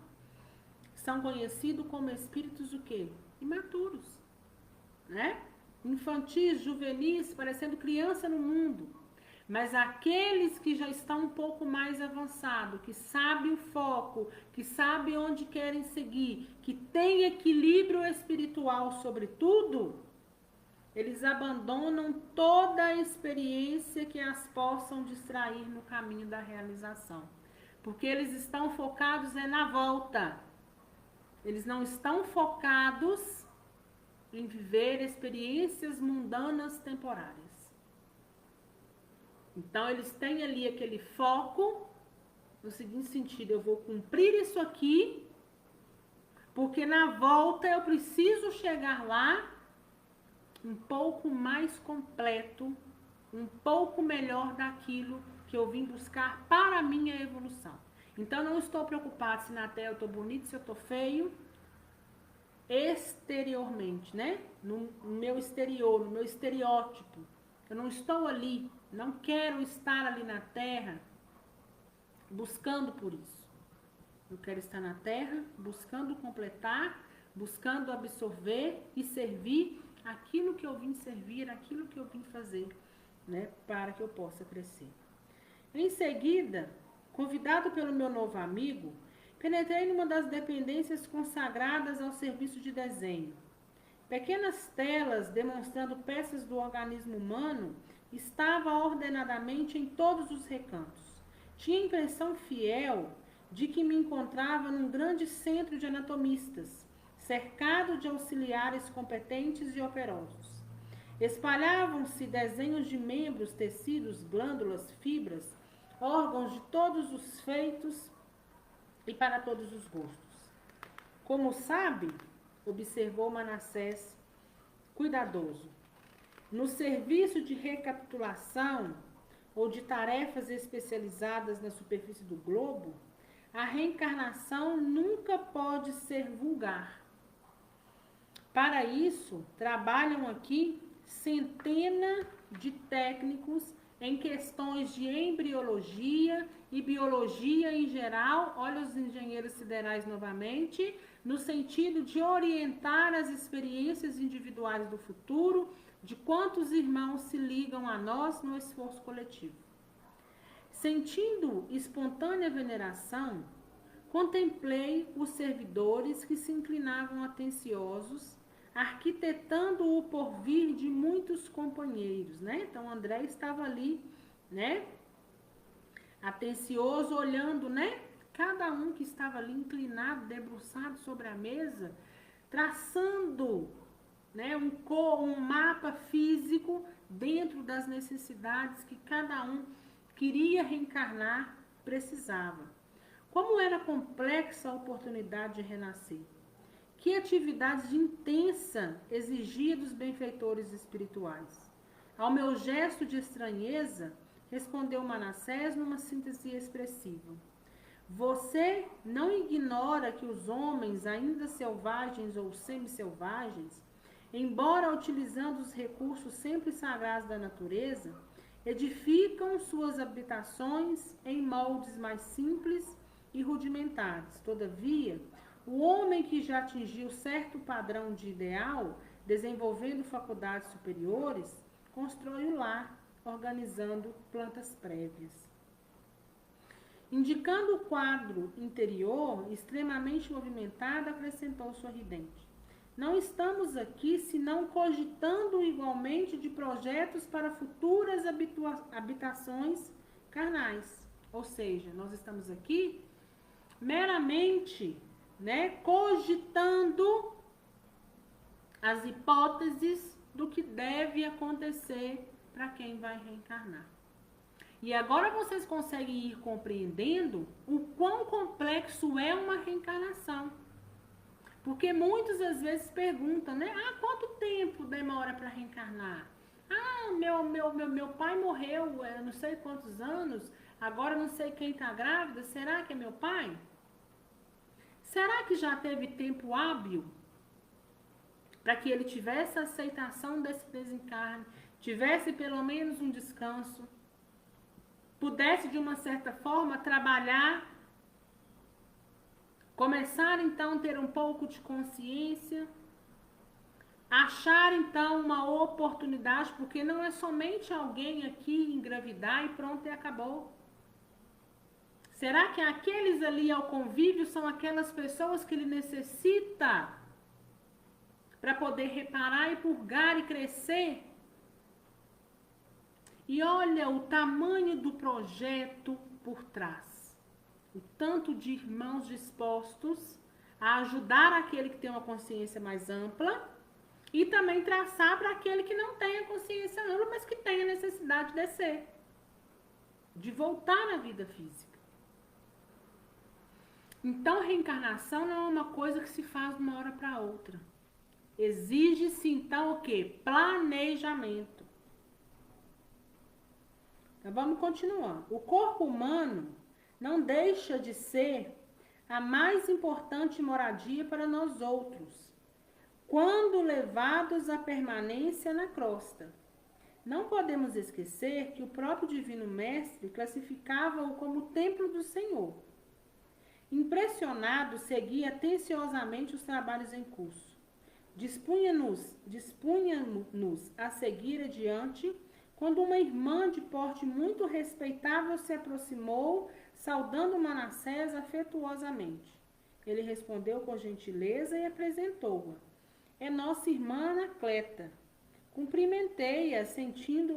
A: são conhecidos como espíritos o quê? Imaturos, né? Infantis, juvenis, parecendo criança no mundo. Mas aqueles que já estão um pouco mais avançados, que sabem o foco, que sabem onde querem seguir, que têm equilíbrio espiritual sobre tudo, eles abandonam toda a experiência que as possam distrair no caminho da realização. Porque eles estão focados na volta. Eles não estão focados em viver experiências mundanas temporárias. Então, eles têm ali aquele foco no seguinte sentido: eu vou cumprir isso aqui, porque na volta eu preciso chegar lá um pouco mais completo, um pouco melhor daquilo que eu vim buscar para a minha evolução. Então, não estou preocupado se na Terra eu estou bonito, se eu estou feio, exteriormente, né? No meu exterior, no meu estereótipo. Eu não estou ali, não quero estar ali na Terra buscando por isso. Eu quero estar na Terra buscando completar, buscando absorver e servir aquilo que eu vim servir, aquilo que eu vim fazer, né? Para que eu possa crescer. Em seguida, convidado pelo meu novo amigo, penetrei numa das dependências consagradas ao serviço de desenho. Pequenas telas demonstrando peças do organismo humano estavam ordenadamente em todos os recantos. Tinha a impressão fiel de que me encontrava num grande centro de anatomistas, cercado de auxiliares competentes e operosos. Espalhavam-se desenhos de membros, tecidos, glândulas, fibras, órgãos de todos os feitos e para todos os gostos. Como sabe, observou Manassés, cuidadoso, no serviço de recapitulação ou de tarefas especializadas na superfície do globo, a reencarnação nunca pode ser vulgar. Para isso, trabalham aqui centenas de técnicos em questões de embriologia e biologia em geral, olha os engenheiros siderais novamente, no sentido de orientar as experiências individuais do futuro, de quantos irmãos se ligam a nós no esforço coletivo. Sentindo espontânea veneração, contemplei os servidores que se inclinavam atenciosos, arquitetando o porvir de muitos companheiros, né? Então, André estava ali, né? Atencioso, olhando, né? Cada um que estava ali inclinado, debruçado sobre a mesa, traçando, né? Um mapa físico dentro das necessidades que cada um queria reencarnar, precisava. Como era complexa a oportunidade de renascer. Que atividade intensa exigia dos benfeitores espirituais. Ao meu gesto de estranheza, respondeu Manassés numa síntese expressiva. Você não ignora que os homens, ainda selvagens ou semi-selvagens, embora utilizando os recursos sempre sagrados da natureza, edificam suas habitações em moldes mais simples e rudimentares. Todavia, o homem que já atingiu certo padrão de ideal, desenvolvendo faculdades superiores, constrói o lar, organizando plantas prévias. Indicando o quadro interior, extremamente movimentado, acrescentou sorridente. Não estamos aqui senão cogitando igualmente de projetos para futuras habitações carnais. Ou seja, nós estamos aqui meramente, né, cogitando as hipóteses do que deve acontecer para quem vai reencarnar. E agora vocês conseguem ir compreendendo o quão complexo é uma reencarnação. Porque muitas às vezes perguntam, né? Ah, quanto tempo demora para reencarnar? Ah, meu pai morreu, não sei quantos anos, agora não sei quem está grávida, será que é meu pai? Será que já teve tempo hábil para que ele tivesse a aceitação desse desencarne, tivesse pelo menos um descanso, pudesse de uma certa forma trabalhar, começar então a ter um pouco de consciência, achar então uma oportunidade, porque não é somente alguém aqui engravidar e pronto e acabou. Será que aqueles ali ao convívio são aquelas pessoas que ele necessita para poder reparar e purgar e crescer? E olha o tamanho do projeto por trás. O tanto de irmãos dispostos a ajudar aquele que tem uma consciência mais ampla e também traçar para aquele que não tem a consciência ampla, mas que tem a necessidade de descer, de voltar à vida física. Então, reencarnação não é uma coisa que se faz de uma hora para outra. Exige-se, então, o quê? Planejamento. Então, vamos continuar. O corpo humano não deixa de ser a mais importante moradia para nós outros, quando levados à permanência na crosta. Não podemos esquecer que o próprio Divino Mestre classificava-o como o templo do Senhor. Impressionado, seguia atenciosamente os trabalhos em curso. Dispunha-nos a seguir adiante, quando uma irmã de porte muito respeitável se aproximou, saudando Manassés afetuosamente. Ele respondeu com gentileza e apresentou-a. É nossa irmã Anacleta. Cumprimentei-a, sentindo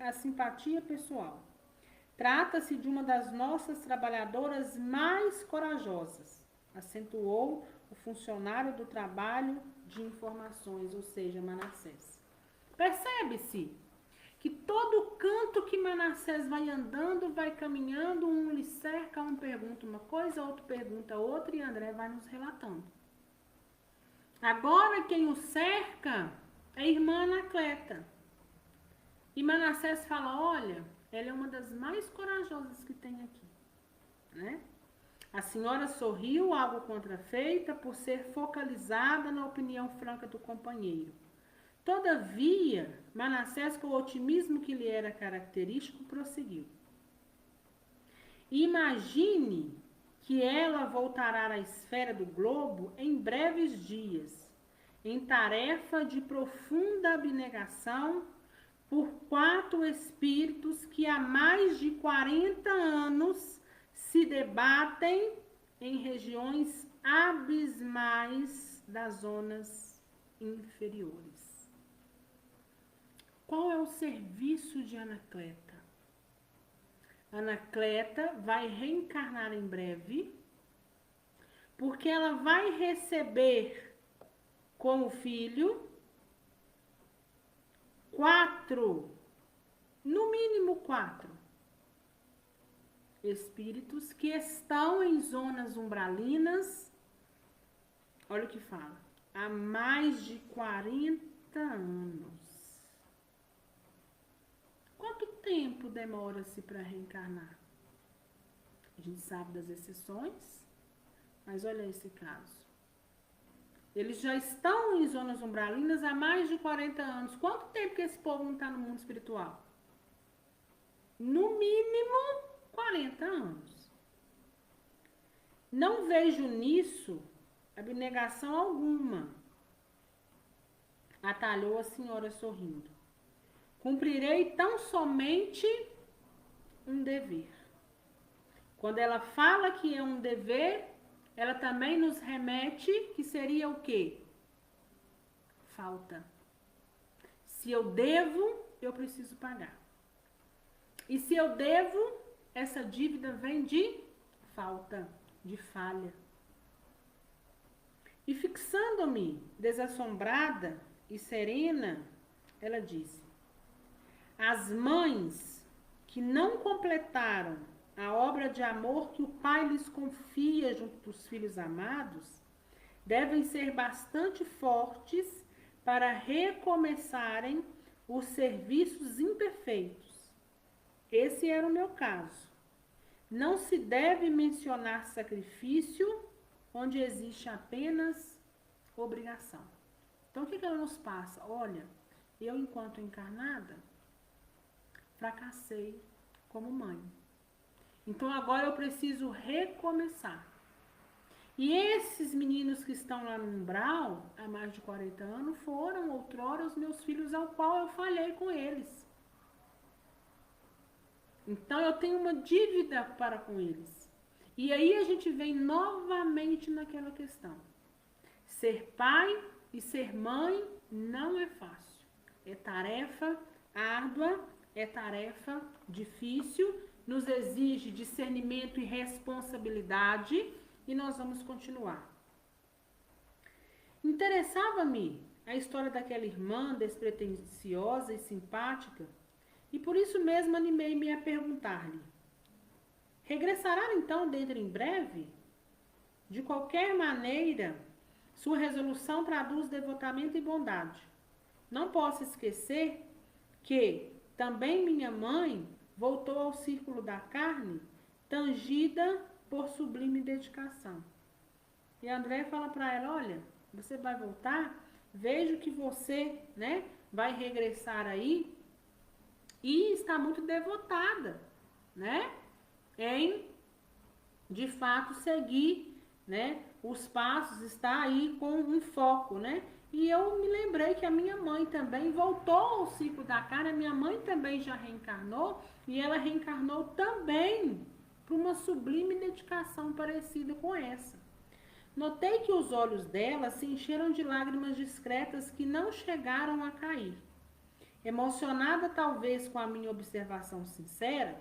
A: a simpatia pessoal. Trata-se de uma das nossas trabalhadoras mais corajosas, acentuou o funcionário do trabalho de informações, ou seja, Manassés. Percebe-se que todo canto que Manassés vai andando, vai caminhando, um lhe cerca, um pergunta uma coisa, outro pergunta outra, e André vai nos relatando. Agora quem o cerca é a irmã Anacleta. E Manassés fala, olha, ela é uma das mais corajosas que tem aqui, né? A senhora sorriu, algo contrafeita, por ser focalizada na opinião franca do companheiro. Todavia, Manassés, com o otimismo que lhe era característico, prosseguiu. Imagine que ela voltará à esfera do globo em breves dias, em tarefa de profunda abnegação por 4 espíritos que há mais de 40 anos se debatem em regiões abismais das zonas inferiores. Qual é o serviço de Anacleta? Anacleta vai reencarnar em breve, porque ela vai receber como filho 4, no mínimo 4, espíritos que estão em zonas umbralinas, olha o que fala, há mais de 40 anos. Quanto tempo demora-se para reencarnar? A gente sabe das exceções, mas olha esse caso. Eles já estão em zonas umbralinas há mais de 40 anos. Quanto tempo que esse povo não está no mundo espiritual? No mínimo 40 anos. Não vejo nisso abnegação alguma, atalhou a senhora sorrindo. Cumprirei tão somente um dever. Quando ela fala que é um dever, ela também nos remete que seria o quê? Falta. Se eu devo, eu preciso pagar. E se eu devo, essa dívida vem de falta, de falha. E fixando-me, desassombrada e serena, ela disse: as mães que não completaram a obra de amor que o pai lhes confia junto dos filhos amados, devem ser bastante fortes para recomeçarem os serviços imperfeitos. Esse era o meu caso. Não se deve mencionar sacrifício onde existe apenas obrigação. Então, o que ela nos passa? Olha, eu, enquanto encarnada, fracassei como mãe. Então, agora eu preciso recomeçar. E esses meninos que estão lá no umbral, há mais de 40 anos, foram outrora os meus filhos ao qual eu falhei com eles. Então, eu tenho uma dívida para com eles. E aí a gente vem novamente naquela questão. Ser pai e ser mãe não é fácil. É tarefa árdua, é tarefa difícil, nos exige discernimento e responsabilidade, e nós vamos continuar. Interessava-me a história daquela irmã despretensiosa e simpática, e por isso mesmo animei-me a perguntar-lhe: regressará então dentro em breve? De qualquer maneira, sua resolução traduz devotamento e bondade. Não posso esquecer que também minha mãe voltou ao círculo da carne, tangida por sublime dedicação. E André fala para ela: olha, você vai voltar, vejo que você, vai regressar aí e está muito devotada, em de fato seguir, os passos, está aí com um foco, E eu me lembrei que a minha mãe também voltou ao ciclo da carne, a minha mãe também já reencarnou, e ela reencarnou também para uma sublime dedicação parecida com essa. Notei que os olhos dela se encheram de lágrimas discretas que não chegaram a cair. Emocionada talvez com a minha observação sincera,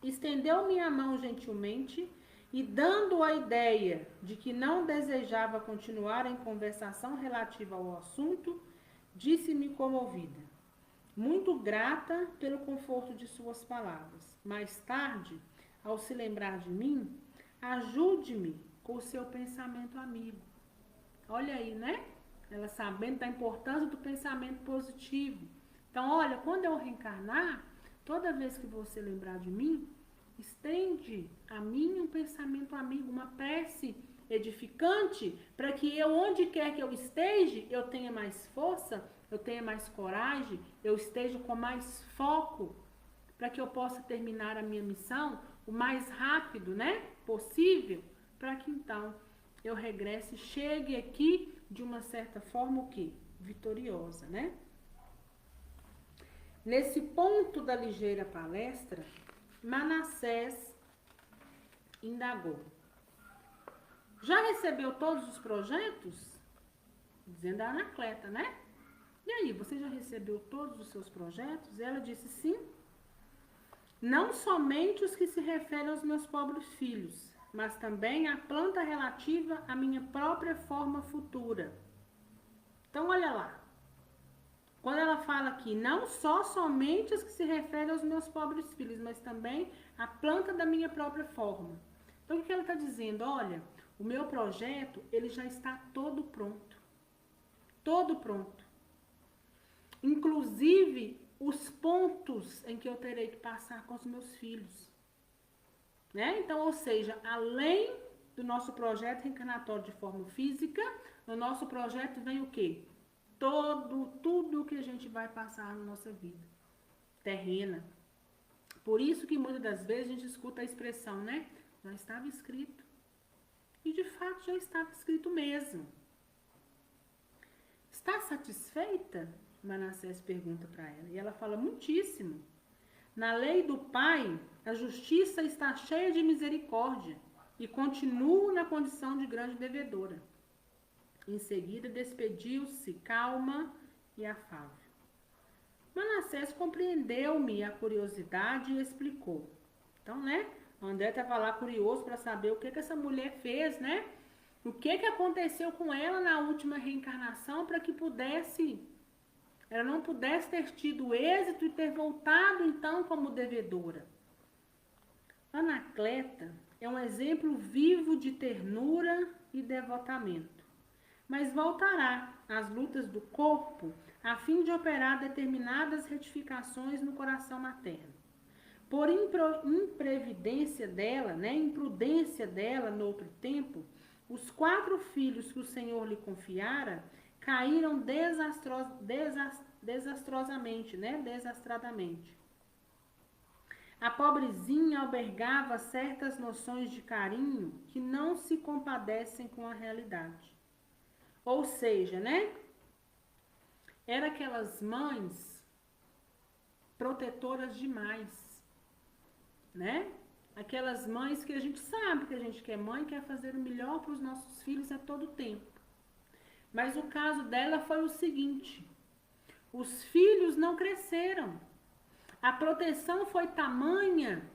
A: estendeu-me a mão gentilmente e, dando a ideia de que não desejava continuar em conversação relativa ao assunto, disse-me comovida: muito grata pelo conforto de suas palavras. Mais tarde, ao se lembrar de mim, ajude-me com o seu pensamento amigo. Olha aí, Ela sabendo da importância do pensamento positivo. Então, olha, quando eu reencarnar, toda vez que você lembrar de mim, estende a mim um pensamento amigo, uma prece edificante, para que eu, onde quer que eu esteja, eu tenha mais força, eu tenha mais coragem, eu esteja com mais foco, para que eu possa terminar a minha missão o mais rápido, possível, para que então eu regresse, chegue aqui de uma certa forma o quê? Vitoriosa, Nesse ponto da ligeira palestra, Manassés indagou: já recebeu todos os projetos? Dizendo a Anacleta, E aí, você já recebeu todos os seus projetos? Ela disse sim. Não somente os que se referem aos meus pobres filhos, mas também a planta relativa à minha própria forma futura. Então, olha lá. Quando ela fala aqui, não só somente as que se referem aos meus pobres filhos, mas também a planta da minha própria forma. Então, o que ela está dizendo? Olha, o meu projeto, ele já está todo pronto. Todo pronto. Inclusive, os pontos em que eu terei que passar com os meus filhos. Então, ou seja, além do nosso projeto reencarnatório de forma física, no nosso projeto vem o quê? Tudo que a gente vai passar na nossa vida terrena. Por isso que muitas das vezes a gente escuta a expressão, já estava escrito. E de fato já estava escrito mesmo. Está satisfeita? Manassés pergunta para ela. E ela fala: muitíssimo. Na lei do Pai, a justiça está cheia de misericórdia e continuo na condição de grande devedora. Em seguida, despediu-se calma e afável. Manassés compreendeu-me a curiosidade e explicou. Então, o André estava lá curioso para saber o que essa mulher fez, O que aconteceu com ela na última reencarnação para que ela não pudesse ter tido êxito e ter voltado então como devedora. Anacleta é um exemplo vivo de ternura e devotamento, mas voltará às lutas do corpo a fim de operar determinadas retificações no coração materno. Por imprevidência dela, imprudência dela no outro tempo, os 4 filhos que o Senhor lhe confiara caíram desastradamente. A pobrezinha albergava certas noções de carinho que não se compadecem com a realidade. Ou seja, era aquelas mães protetoras demais, Aquelas mães que a gente sabe que a gente quer mãe, quer fazer o melhor para os nossos filhos a todo tempo. Mas o caso dela foi o seguinte: os filhos não cresceram. A proteção foi tamanha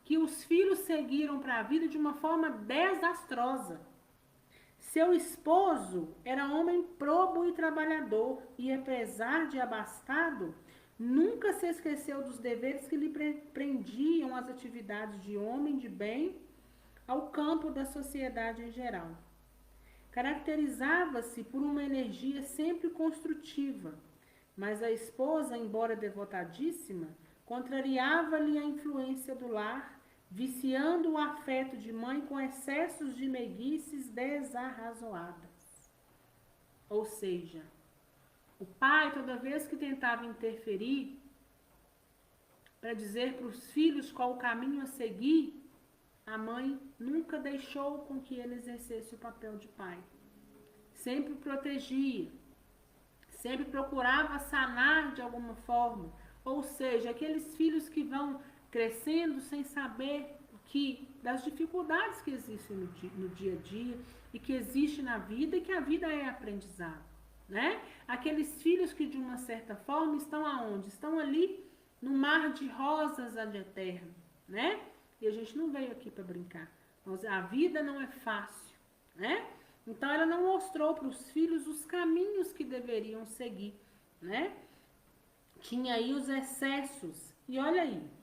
A: que os filhos seguiram para a vida de uma forma desastrosa. Seu esposo era homem probo e trabalhador e, apesar de abastado, nunca se esqueceu dos deveres que lhe prendiam as atividades de homem de bem ao campo da sociedade em geral. Caracterizava-se por uma energia sempre construtiva, mas a esposa, embora devotadíssima, contrariava-lhe a influência do lar, viciando o afeto de mãe com excessos de meiguices desarrazoadas. Ou seja, o pai, toda vez que tentava interferir para dizer para os filhos qual o caminho a seguir, a mãe nunca deixou com que ele exercesse o papel de pai. Sempre protegia, sempre procurava sanar de alguma forma. Ou seja, aqueles filhos que vão crescendo sem saber das dificuldades que existem no dia a dia e que existe na vida e que a vida é aprendizado. Aqueles filhos que de uma certa forma estão aonde? Estão ali no mar de rosas ad eterno, E a gente não veio aqui para brincar. A vida não é fácil, Então ela não mostrou para os filhos os caminhos que deveriam seguir, Tinha aí os excessos. E olha aí.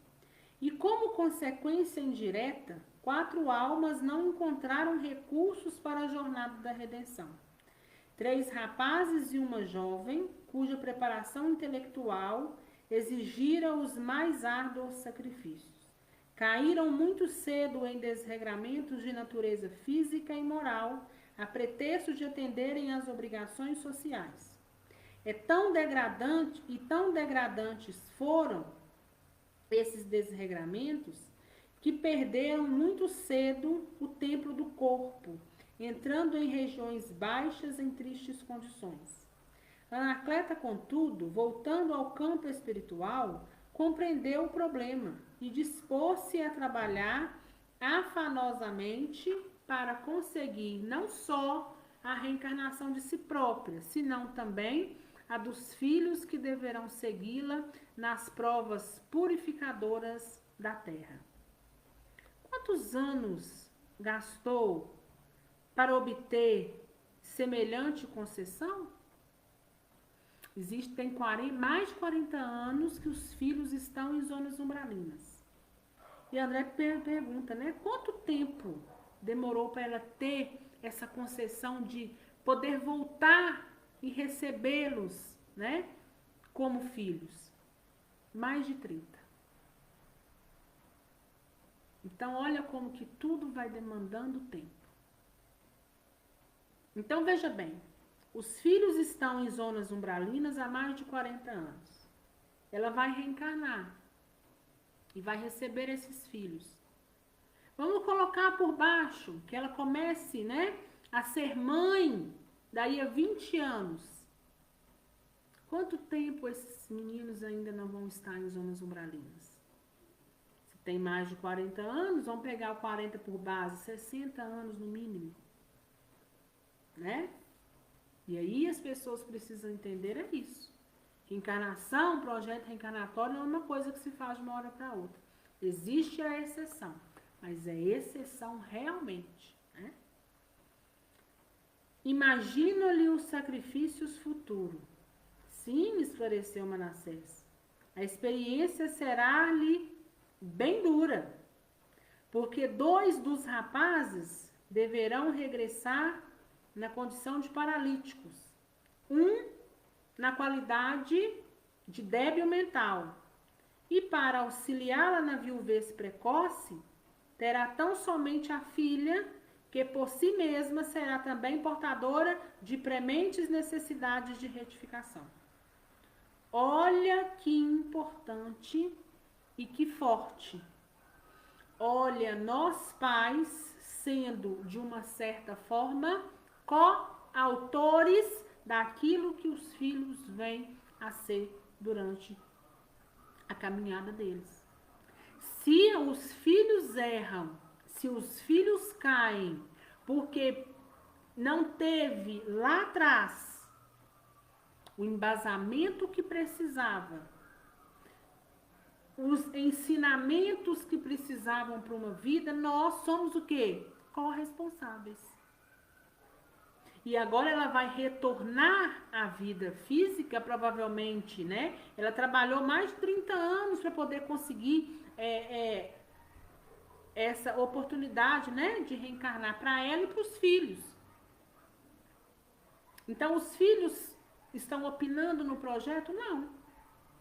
A: E como consequência indireta, 4 almas não encontraram recursos para a jornada da redenção. 3 rapazes e uma jovem, cuja preparação intelectual exigira os mais árduos sacrifícios. Caíram muito cedo em desregramentos de natureza física e moral, a pretexto de atenderem às obrigações sociais. Tão degradantes foram esses desregramentos que perderam muito cedo o templo do corpo, entrando em regiões baixas em tristes condições. Anacleta, contudo, voltando ao campo espiritual, compreendeu o problema e dispôs-se a trabalhar afanosamente para conseguir não só a reencarnação de si própria, senão também a dos filhos que deverão segui-la nas provas purificadoras da terra. Quantos anos gastou para obter semelhante concessão? Existem mais de 40 anos que os filhos estão em zonas umbralinas. E André pergunta, quanto tempo demorou para ela ter essa concessão de poder voltar e recebê-los, como filhos? Mais de 30. Então, olha como que tudo vai demandando tempo. Então, veja bem, os filhos estão em zonas umbralinas há mais de 40 anos. Ela vai reencarnar e vai receber esses filhos. Vamos colocar por baixo que ela comece, a ser mãe daí a 20 anos. Quanto tempo esses meninos ainda não vão estar em zonas umbralinas? Se tem mais de 40 anos, vamos pegar o 40 por base, 60 anos no mínimo. E aí as pessoas precisam entender isso. Reencarnação, projeto reencarnatório não é uma coisa que se faz de uma hora para outra. Existe a exceção, mas é exceção realmente. Imagino-lhe os sacrifícios futuros. Sim, esclareceu Manassés. A experiência será-lhe bem dura, porque 2 dos rapazes deverão regressar na condição de paralíticos. Um na qualidade de débil mental. E para auxiliá-la na viuvez precoce, terá tão somente a filha, que por si mesma será também portadora de prementes necessidades de retificação. Olha que importante e que forte. Olha, nós pais sendo, de uma certa forma, coautores daquilo que os filhos vêm a ser durante a caminhada deles. Se os filhos erram, se os filhos caem, porque não teve lá atrás o embasamento que precisava, os ensinamentos que precisavam para uma vida, nós somos o quê? Corresponsáveis. E agora ela vai retornar à vida física, provavelmente, né? Ela trabalhou mais de 30 anos para poder conseguir essa oportunidade, né? De reencarnar para ela e para os filhos. Então, os filhos estão opinando no projeto? Não,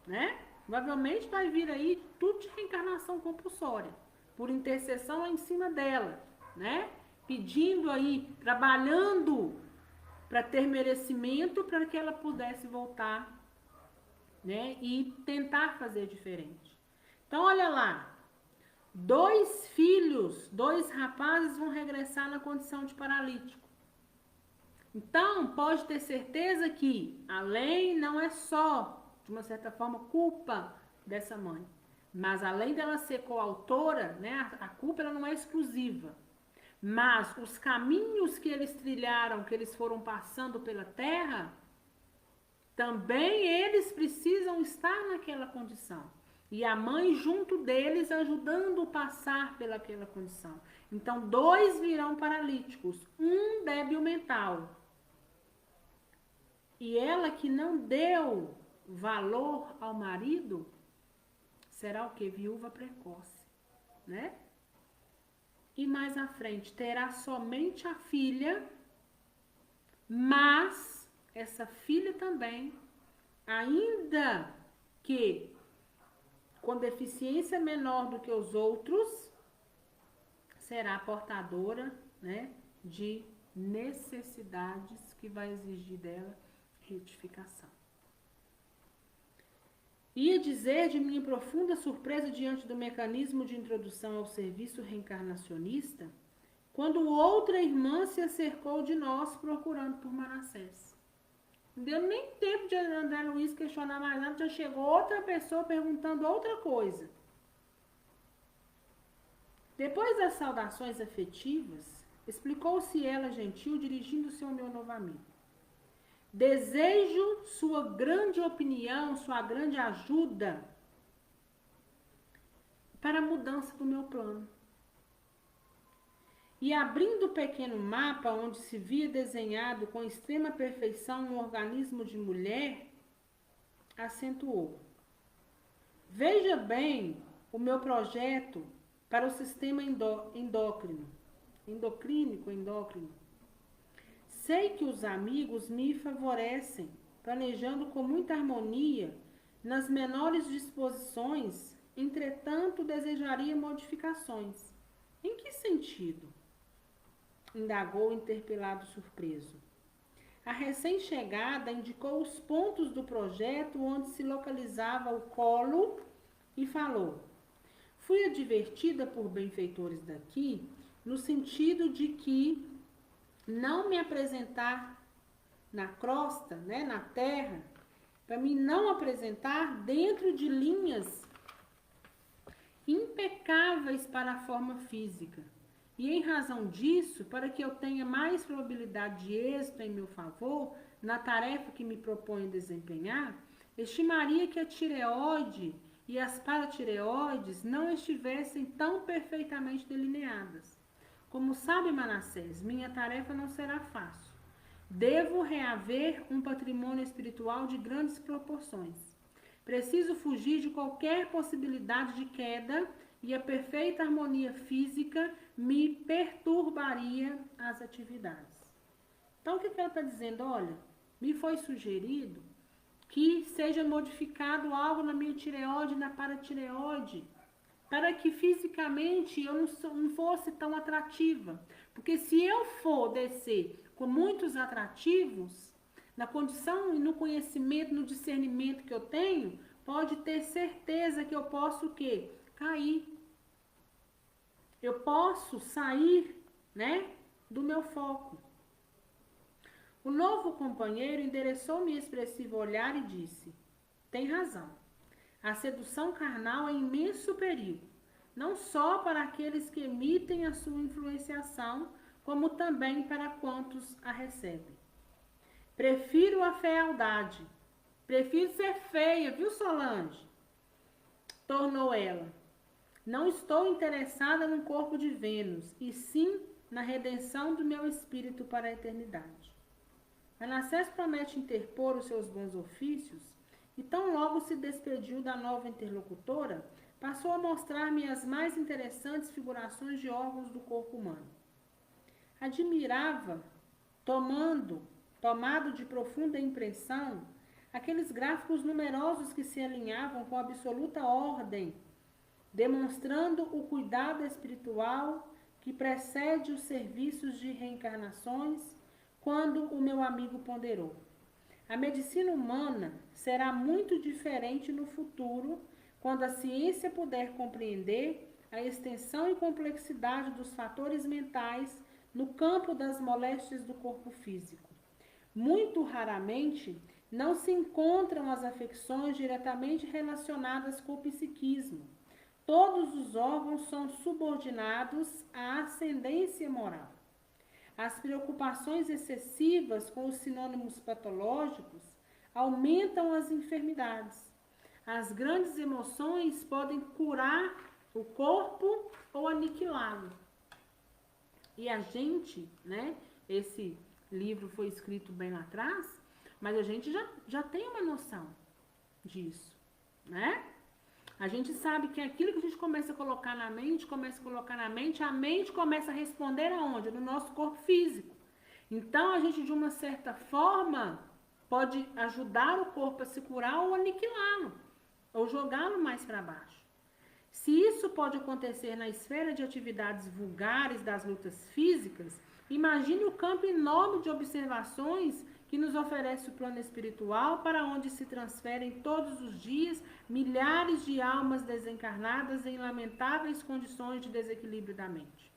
A: né? Provavelmente vai vir aí tudo de reencarnação compulsória, por intercessão lá em cima dela, né? Pedindo aí, trabalhando para ter merecimento para que ela pudesse voltar, né? E tentar fazer diferente. Então, olha lá. 2 filhos, 2 rapazes vão regressar na condição de paralítico. Então, pode ter certeza que a lei não é só, de uma certa forma, culpa dessa mãe. Mas além dela ser coautora, né, a culpa ela não é exclusiva. Mas os caminhos que eles trilharam, que eles foram passando pela terra, também eles precisam estar naquela condição. E a mãe junto deles ajudando a passar pelaquela condição. Então, 2 virão paralíticos, um débil mental. E ela que não deu valor ao marido, será o quê? Viúva precoce, né? E mais à frente, terá somente a filha, mas essa filha também, ainda que com deficiência menor do que os outros, será portadora, né, de necessidades que vai exigir dela retificação. Ia dizer de minha profunda surpresa diante do mecanismo de introdução ao serviço reencarnacionista, quando outra irmã se acercou de nós procurando por Manassés. Não deu nem tempo de André Luiz questionar mais nada, já chegou outra pessoa perguntando outra coisa. Depois das saudações afetivas, explicou-se ela gentil, dirigindo-se ao meu novo amigo. Desejo sua grande opinião, sua grande ajuda para a mudança do meu plano. E abrindo o pequeno mapa onde se via desenhado com extrema perfeição um organismo de mulher, acentuou. Veja bem o meu projeto para o sistema endócrino. Sei que os amigos me favorecem, planejando com muita harmonia, nas menores disposições, entretanto desejaria modificações. Em que sentido? Indagou o interpelado surpreso. A recém-chegada indicou os pontos do projeto onde se localizava o colo e falou. Fui advertida por benfeitores daqui, no sentido de que não me apresentar na crosta, né, na terra, para me não apresentar dentro de linhas impecáveis para a forma física. E em razão disso, para que eu tenha mais probabilidade de êxito em meu favor, na tarefa que me proponho desempenhar, estimaria que a tireoide e as paratireoides não estivessem tão perfeitamente delineadas. Como sabe, Manassés, minha tarefa não será fácil. Devo reaver um patrimônio espiritual de grandes proporções. Preciso fugir de qualquer possibilidade de queda e a perfeita harmonia física me perturbaria as atividades. Então, o que ela está dizendo? Olha, me foi sugerido que seja modificado algo na minha tireoide, na paratireoide, para que fisicamente eu não fosse tão atrativa. Porque se eu for descer com muitos atrativos, na condição e no conhecimento, no discernimento que eu tenho, pode ter certeza que eu posso o quê? Cair. Eu posso sair, né, do meu foco. O novo companheiro endereçou-me expressivo olhar e disse: tem razão. A sedução carnal é imenso perigo, não só para aqueles que emitem a sua influenciação, como também para quantos a recebem. Prefiro a fealdade. Prefiro ser feia, viu, Solange? Tornou ela. Não estou interessada no corpo de Vênus, e sim na redenção do meu espírito para a eternidade. Manassés promete interpor os seus bons ofícios, e tão logo se despediu da nova interlocutora, passou a mostrar-me as mais interessantes figurações de órgãos do corpo humano. Admirava, tomado de profunda impressão, aqueles gráficos numerosos que se alinhavam com absoluta ordem, demonstrando o cuidado espiritual que precede os serviços de reencarnações, quando o meu amigo ponderou: a medicina humana será muito diferente no futuro, quando a ciência puder compreender a extensão e complexidade dos fatores mentais no campo das moléstias do corpo físico. Muito raramente não se encontram as afecções diretamente relacionadas com o psiquismo. Todos os órgãos são subordinados à ascendência moral. As preocupações excessivas com os sinônimos patológicos aumentam as enfermidades. As grandes emoções podem curar o corpo ou aniquilá-lo. E a gente, né, esse livro foi escrito bem lá atrás, mas a gente já tem uma noção disso, né? A gente sabe que aquilo que a gente começa a colocar na mente, a mente começa a responder aonde? No nosso corpo físico. Então, a gente, de uma certa forma, pode ajudar o corpo a se curar ou aniquilá-lo, ou jogá-lo mais para baixo. Se isso pode acontecer na esfera de atividades vulgares das lutas físicas, imagine o campo enorme de observações que nos oferece o plano espiritual, para onde se transferem todos os dias milhares de almas desencarnadas em lamentáveis condições de desequilíbrio da mente.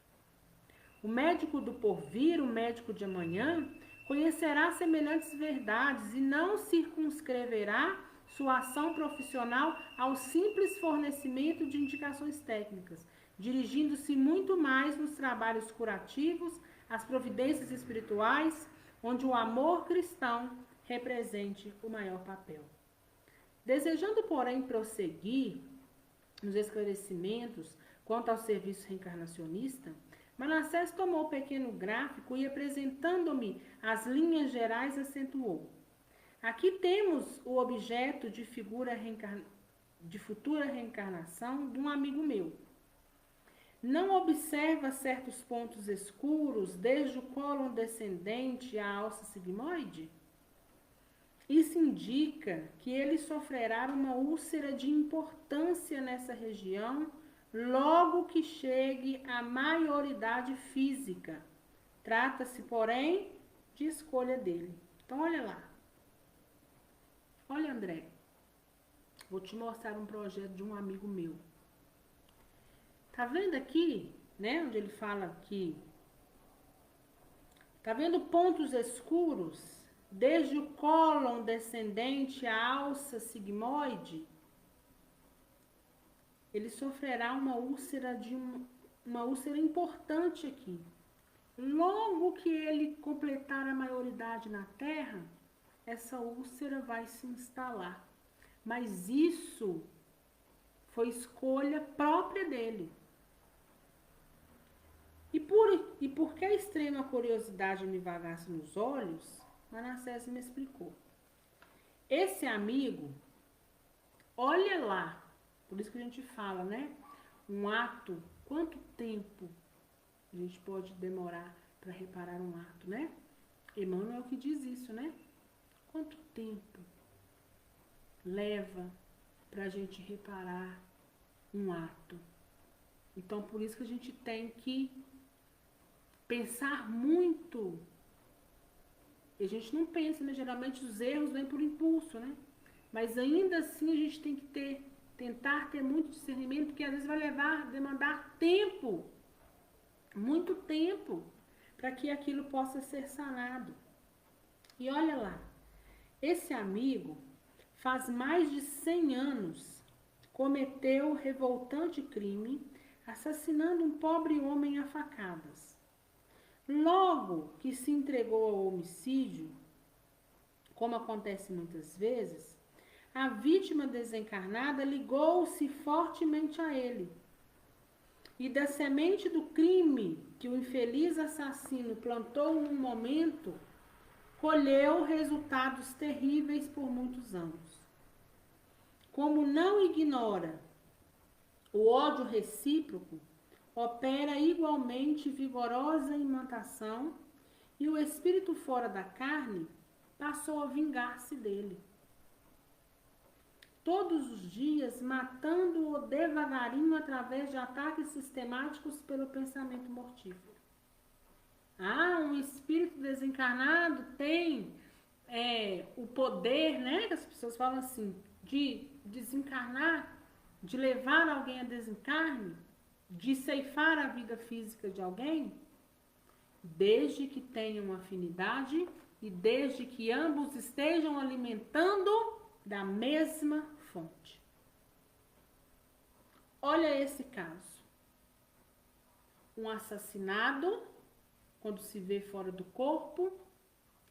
A: O médico do porvir, o médico de amanhã, conhecerá semelhantes verdades e não circunscreverá sua ação profissional ao simples fornecimento de indicações técnicas, dirigindo-se muito mais nos trabalhos curativos, às providências espirituais, onde o amor cristão represente o maior papel. Desejando, porém, prosseguir nos esclarecimentos quanto ao serviço reencarnacionista, Manassés tomou o pequeno gráfico e, apresentando-me as linhas gerais, acentuou: aqui temos o objeto de futura reencarnação de um amigo meu. Não observa certos pontos escuros, desde o cólon descendente à alça sigmoide? Isso indica que ele sofrerá uma úlcera de importância nessa região logo que chegue à maioridade física. Trata-se, porém, de escolha dele. Então, olha lá. Olha, André, vou te mostrar um projeto de um amigo meu. Tá vendo aqui, né, onde ele fala que tá vendo pontos escuros desde o cólon descendente à alça sigmoide? Ele sofrerá uma úlcera importante aqui. Logo que ele completar a maioridade na Terra, essa úlcera vai se instalar. Mas isso foi escolha própria dele. E por que a extrema curiosidade me vagasse nos olhos, Manassés me explicou. Esse amigo, olha lá, por isso que a gente fala, né? Um ato, quanto tempo a gente pode demorar para reparar um ato, né? Emmanuel que diz isso, né? Quanto tempo leva para a gente reparar um ato? Então, por isso que a gente tem que pensar muito. E a gente não pensa, né? Geralmente os erros vêm por impulso, né? Mas ainda assim a gente tem que tentar ter muito discernimento, porque às vezes vai demandar tempo, muito tempo, para que aquilo possa ser sanado. E olha lá, esse amigo, faz mais de 100 anos, cometeu revoltante crime, assassinando um pobre homem a facadas. Logo que se entregou ao homicídio, como acontece muitas vezes, a vítima desencarnada ligou-se fortemente a ele. E da semente do crime que o infeliz assassino plantou num momento, colheu resultados terríveis por muitos anos. Como não ignora, o ódio recíproco opera igualmente vigorosa imantação e o espírito fora da carne passou a vingar-se dele. Todos os dias, matando-o devagarinho através de ataques sistemáticos pelo pensamento mortífero. Um espírito desencarnado tem o poder, né, que as pessoas falam assim, de desencarnar, de levar alguém a desencarne, de ceifar a vida física de alguém, desde que tenham afinidade e desde que ambos estejam alimentando da mesma fonte. Olha esse caso. Um assassinado, quando se vê fora do corpo,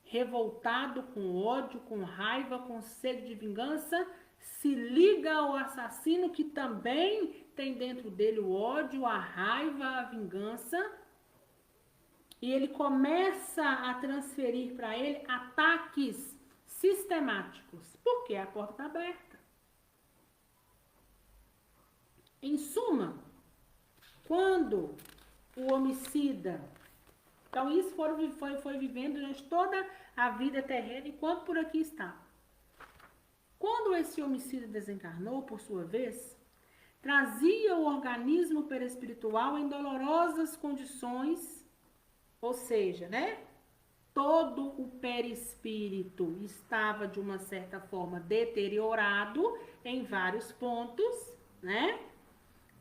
A: revoltado, com ódio, com raiva, com sede de vingança, se liga ao assassino que também tem dentro dele o ódio, a raiva, a vingança, e ele começa a transferir para ele ataques sistemáticos, porque a porta está aberta. Em suma, quando o homicida, então isso foi vivendo durante toda a vida terrena enquanto por aqui está. Quando esse homicida desencarnou, por sua vez, trazia o organismo perispiritual em dolorosas condições, ou seja, né? Todo o perispírito estava de uma certa forma deteriorado em vários pontos, né?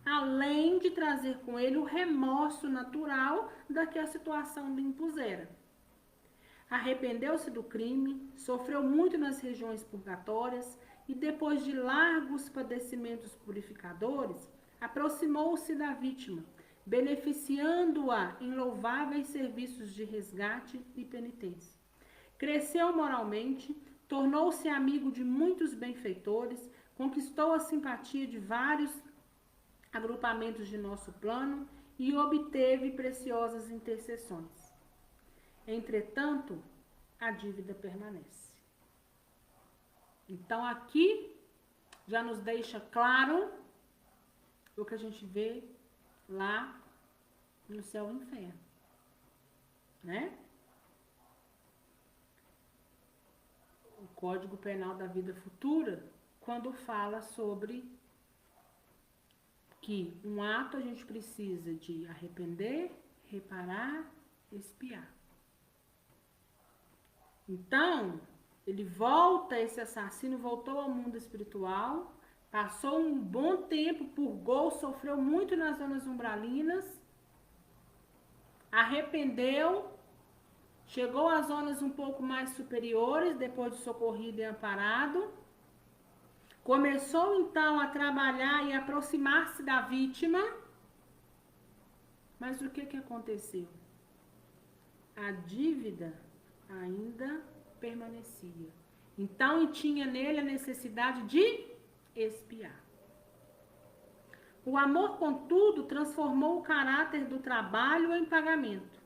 A: Além de trazer com ele o remorso natural da que a situação lhe impusera. Arrependeu-se do crime, sofreu muito nas regiões purgatórias e depois de largos padecimentos purificadores, aproximou-se da vítima, beneficiando-a em louváveis serviços de resgate e penitência. Cresceu moralmente, tornou-se amigo de muitos benfeitores, conquistou a simpatia de vários agrupamentos de nosso plano e obteve preciosas intercessões. Entretanto, a dívida permanece. Então aqui já nos deixa claro o que a gente vê lá no céu e no inferno, né? O Código Penal da Vida Futura, quando fala sobre que um ato a gente precisa de arrepender, reparar, expiar. Então, esse assassino voltou ao mundo espiritual, passou um bom tempo, purgou, sofreu muito nas zonas umbralinas, arrependeu, chegou às zonas um pouco mais superiores, depois de socorrido e amparado, começou então a trabalhar e aproximar-se da vítima, mas o que aconteceu? A dívida ainda permanecia. Então, tinha nele a necessidade de expiar. O amor, contudo, transformou o caráter do trabalho em pagamento.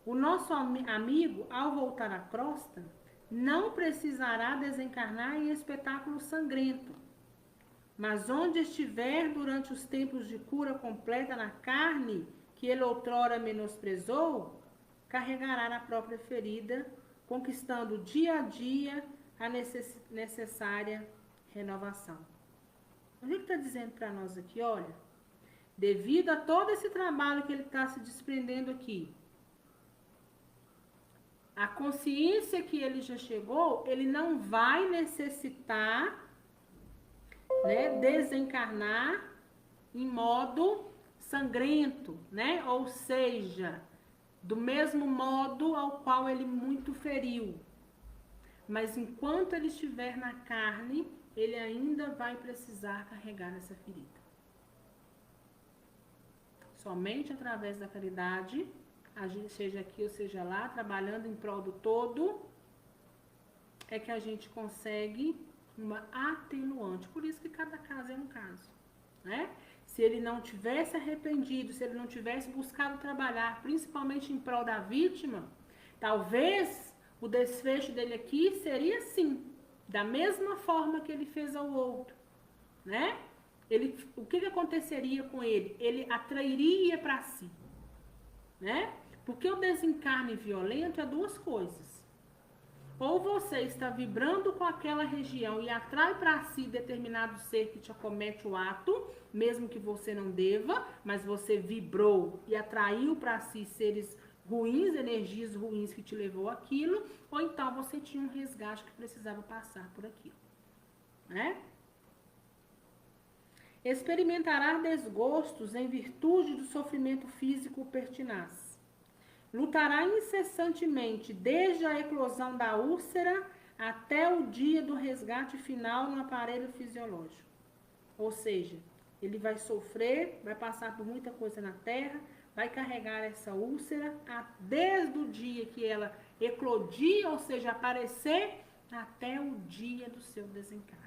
A: O nosso amigo, ao voltar à crosta, não precisará desencarnar em espetáculo sangrento, mas onde estiver durante os tempos de cura completa na carne que ele outrora menosprezou, carregará na própria ferida, conquistando dia a dia a necessária renovação. O que está dizendo para nós aqui? Olha, devido a todo esse trabalho que ele está se desprendendo aqui, a consciência que ele já chegou, ele não vai necessitar, né, desencarnar em modo sangrento, né? Ou seja, do mesmo modo ao qual ele muito feriu. Mas enquanto ele estiver na carne, ele ainda vai precisar carregar essa ferida. Somente através da caridade, a gente, seja aqui ou seja lá, trabalhando em prol do todo, é que a gente consegue uma atenuante. Por isso que cada caso é um caso, né? Se ele não tivesse arrependido, se ele não tivesse buscado trabalhar, principalmente em prol da vítima, talvez o desfecho dele aqui seria assim, da mesma forma que ele fez ao outro, né? O que aconteceria com ele? Ele atrairia para si, né? Porque o desencarne violento é duas coisas. Ou você está vibrando com aquela região e atrai para si determinado ser que te acomete o ato, mesmo que você não deva, mas você vibrou e atraiu para si seres ruins, energias ruins que te levou àquilo, ou então você tinha um resgate que precisava passar por aquilo, né? Experimentará desgostos em virtude do sofrimento físico pertinaz. Lutará incessantemente desde a eclosão da úlcera até o dia do resgate final no aparelho fisiológico. Ou seja, ele vai sofrer, vai passar por muita coisa na Terra, vai carregar essa úlcera desde o dia que ela eclodir, ou seja, aparecer, até o dia do seu desencarne.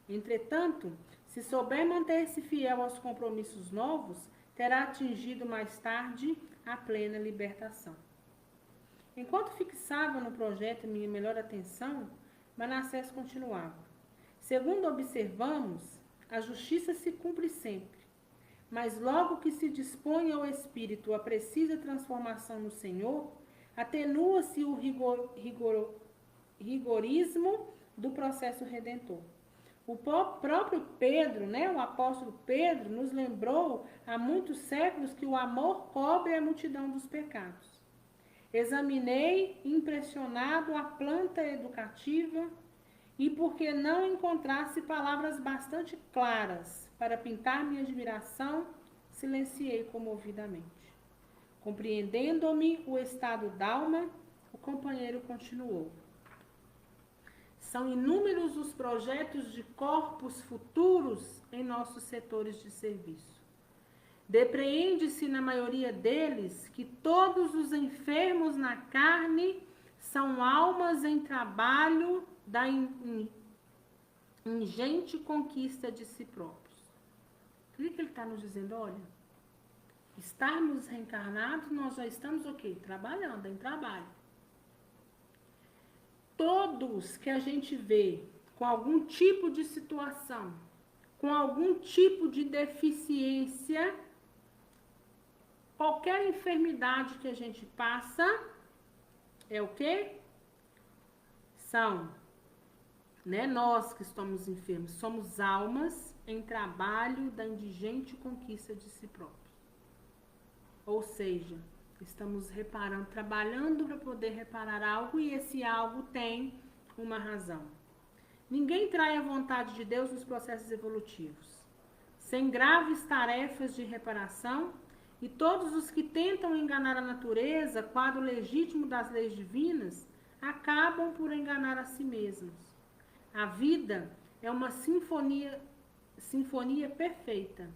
A: Entretanto, se souber manter-se fiel aos compromissos novos, terá atingido mais tarde a plena libertação. Enquanto fixava no projeto minha melhor atenção, Manassés continuava. Segundo observamos, a justiça se cumpre sempre, mas logo que se dispõe ao espírito a precisa transformação no Senhor, atenua-se o rigorismo do processo redentor. O próprio Pedro, né, o apóstolo Pedro, nos lembrou há muitos séculos que o amor cobre a multidão dos pecados. Examinei, impressionado, a planta educativa e, porque não encontrasse palavras bastante claras para pintar minha admiração, silenciei comovidamente. Compreendendo-me o estado d'alma, o companheiro continuou. São inúmeros os projetos de corpos futuros em nossos setores de serviço. Depreende-se na maioria deles que todos os enfermos na carne são almas em trabalho da ingente conquista de si próprios. O que ele está nos dizendo? Olha, estarmos reencarnados, nós já estamos o quê? Trabalhando, em trabalho. Todos que a gente vê com algum tipo de situação, com algum tipo de deficiência, qualquer enfermidade que a gente passa, é o quê? São, né, nós que estamos enfermos, somos almas em trabalho da indigente conquista de si próprios. Ou seja, estamos reparando, trabalhando para poder reparar algo e esse algo tem uma razão. Ninguém trai a vontade de Deus nos processos evolutivos. Sem graves tarefas de reparação, e todos os que tentam enganar a natureza, quadro legítimo das leis divinas, acabam por enganar a si mesmos. A vida é uma sinfonia perfeita.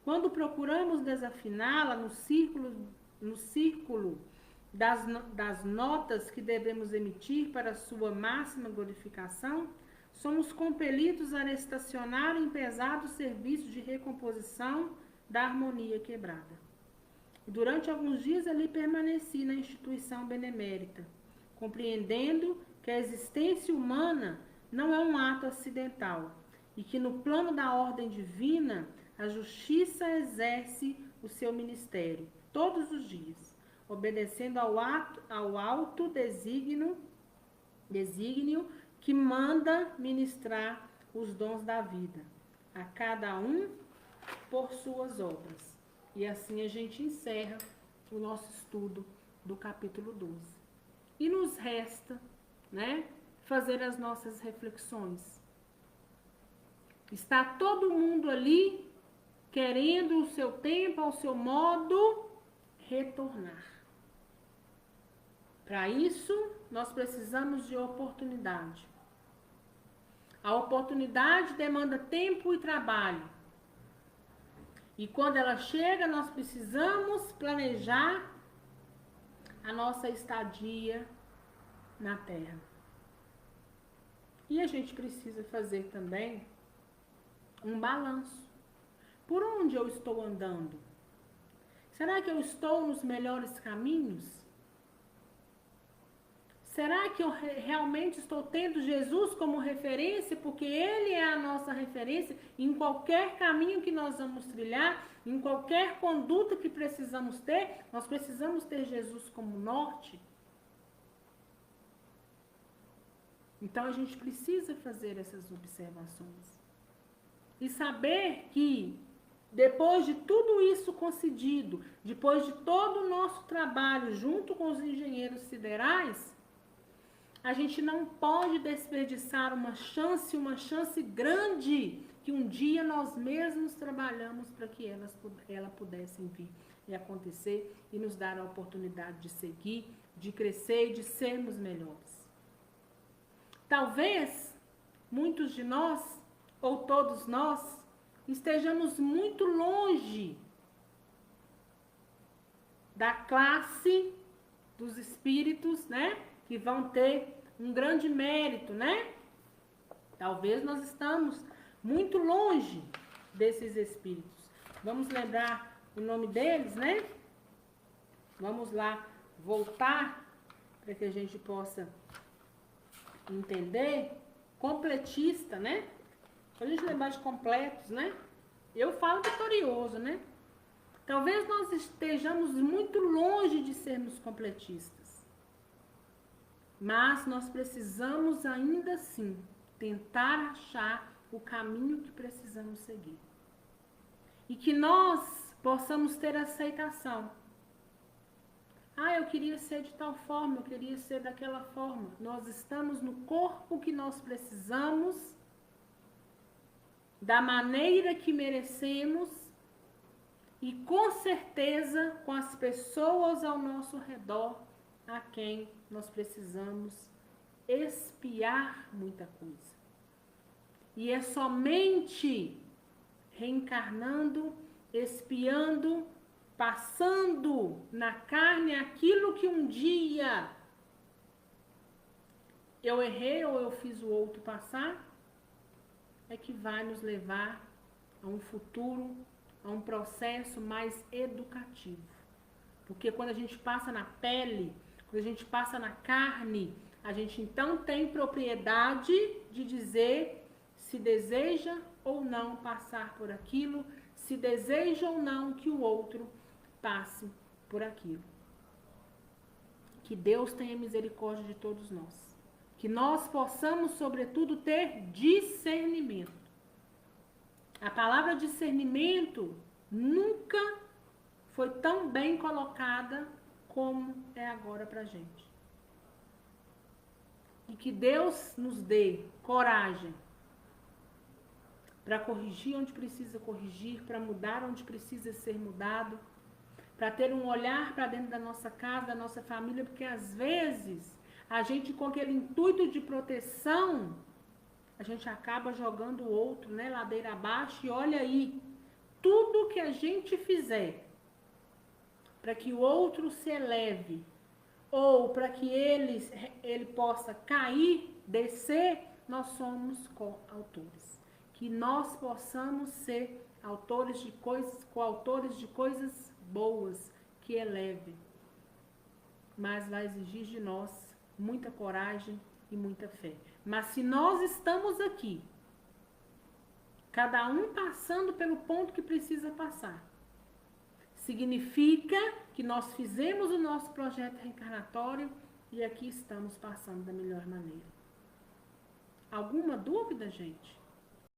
A: Quando procuramos desafiná-la no círculo das notas que devemos emitir para sua máxima glorificação, somos compelidos a estacionar em pesado serviço de recomposição da harmonia quebrada. E durante alguns dias ali permaneci na instituição benemérita, compreendendo que a existência humana não é um ato acidental e que no plano da ordem divina a justiça exerce o seu ministério todos os dias, obedecendo ao alto desígnio que manda ministrar os dons da vida, a cada um por suas obras. E assim a gente encerra o nosso estudo do capítulo 12. E nos resta, né, fazer as nossas reflexões. Está todo mundo ali querendo o seu tempo, ao seu modo, retornar. Para isso, nós precisamos de oportunidade. A oportunidade demanda tempo e trabalho. E quando ela chega, nós precisamos planejar a nossa estadia na Terra. E a gente precisa fazer também um balanço. Por onde eu estou andando? Será que eu estou nos melhores caminhos? Será que eu realmente estou tendo Jesus como referência? Porque Ele é a nossa referência em qualquer caminho que nós vamos trilhar, em qualquer conduta que precisamos ter, nós precisamos ter Jesus como norte. Então a gente precisa fazer essas observações. E saber que depois de tudo isso concedido, depois de todo o nosso trabalho junto com os engenheiros siderais, a gente não pode desperdiçar uma chance grande que um dia nós mesmos trabalhamos para que ela pudessem vir e acontecer e nos dar a oportunidade de seguir, de crescer e de sermos melhores. Talvez muitos de nós, ou todos nós, estejamos muito longe da classe dos espíritos, né? Que vão ter um grande mérito, né? Talvez nós estamos muito longe desses espíritos. Vamos lembrar o nome deles, né? Vamos lá voltar para que a gente possa entender. Completista, né? Quando a gente lembrar de completos, né? Eu falo vitorioso, né? Talvez nós estejamos muito longe de sermos completistas. Mas nós precisamos ainda assim tentar achar o caminho que precisamos seguir. E que nós possamos ter aceitação. Ah, eu queria ser de tal forma, eu queria ser daquela forma. Nós estamos no corpo que nós precisamos, da maneira que merecemos e com certeza com as pessoas ao nosso redor a quem nós precisamos expiar muita coisa. E é somente reencarnando, expiando, passando na carne aquilo que um dia eu errei ou eu fiz o outro passar, é que vai nos levar a um futuro, a um processo mais educativo. Porque quando a gente passa na pele, quando a gente passa na carne, a gente então tem propriedade de dizer se deseja ou não passar por aquilo, se deseja ou não que o outro passe por aquilo. Que Deus tenha misericórdia de todos nós. Que nós possamos, sobretudo, ter discernimento. A palavra discernimento nunca foi tão bem colocada como é agora pra gente. E que Deus nos dê coragem para corrigir onde precisa corrigir, para mudar onde precisa ser mudado, para ter um olhar para dentro da nossa casa, da nossa família, porque às vezes a gente, com aquele intuito de proteção, a gente acaba jogando o outro, né, ladeira abaixo. E olha aí, tudo que a gente fizer para que o outro se eleve, ou para que ele possa cair, descer, nós somos coautores. Que nós possamos ser autores de coisas, coautores de coisas boas, que é leve, mas vai exigir de nós muita coragem e muita fé. Mas se nós estamos aqui, cada um passando pelo ponto que precisa passar, significa que nós fizemos o nosso projeto reencarnatório e aqui estamos passando da melhor maneira. Alguma dúvida, gente?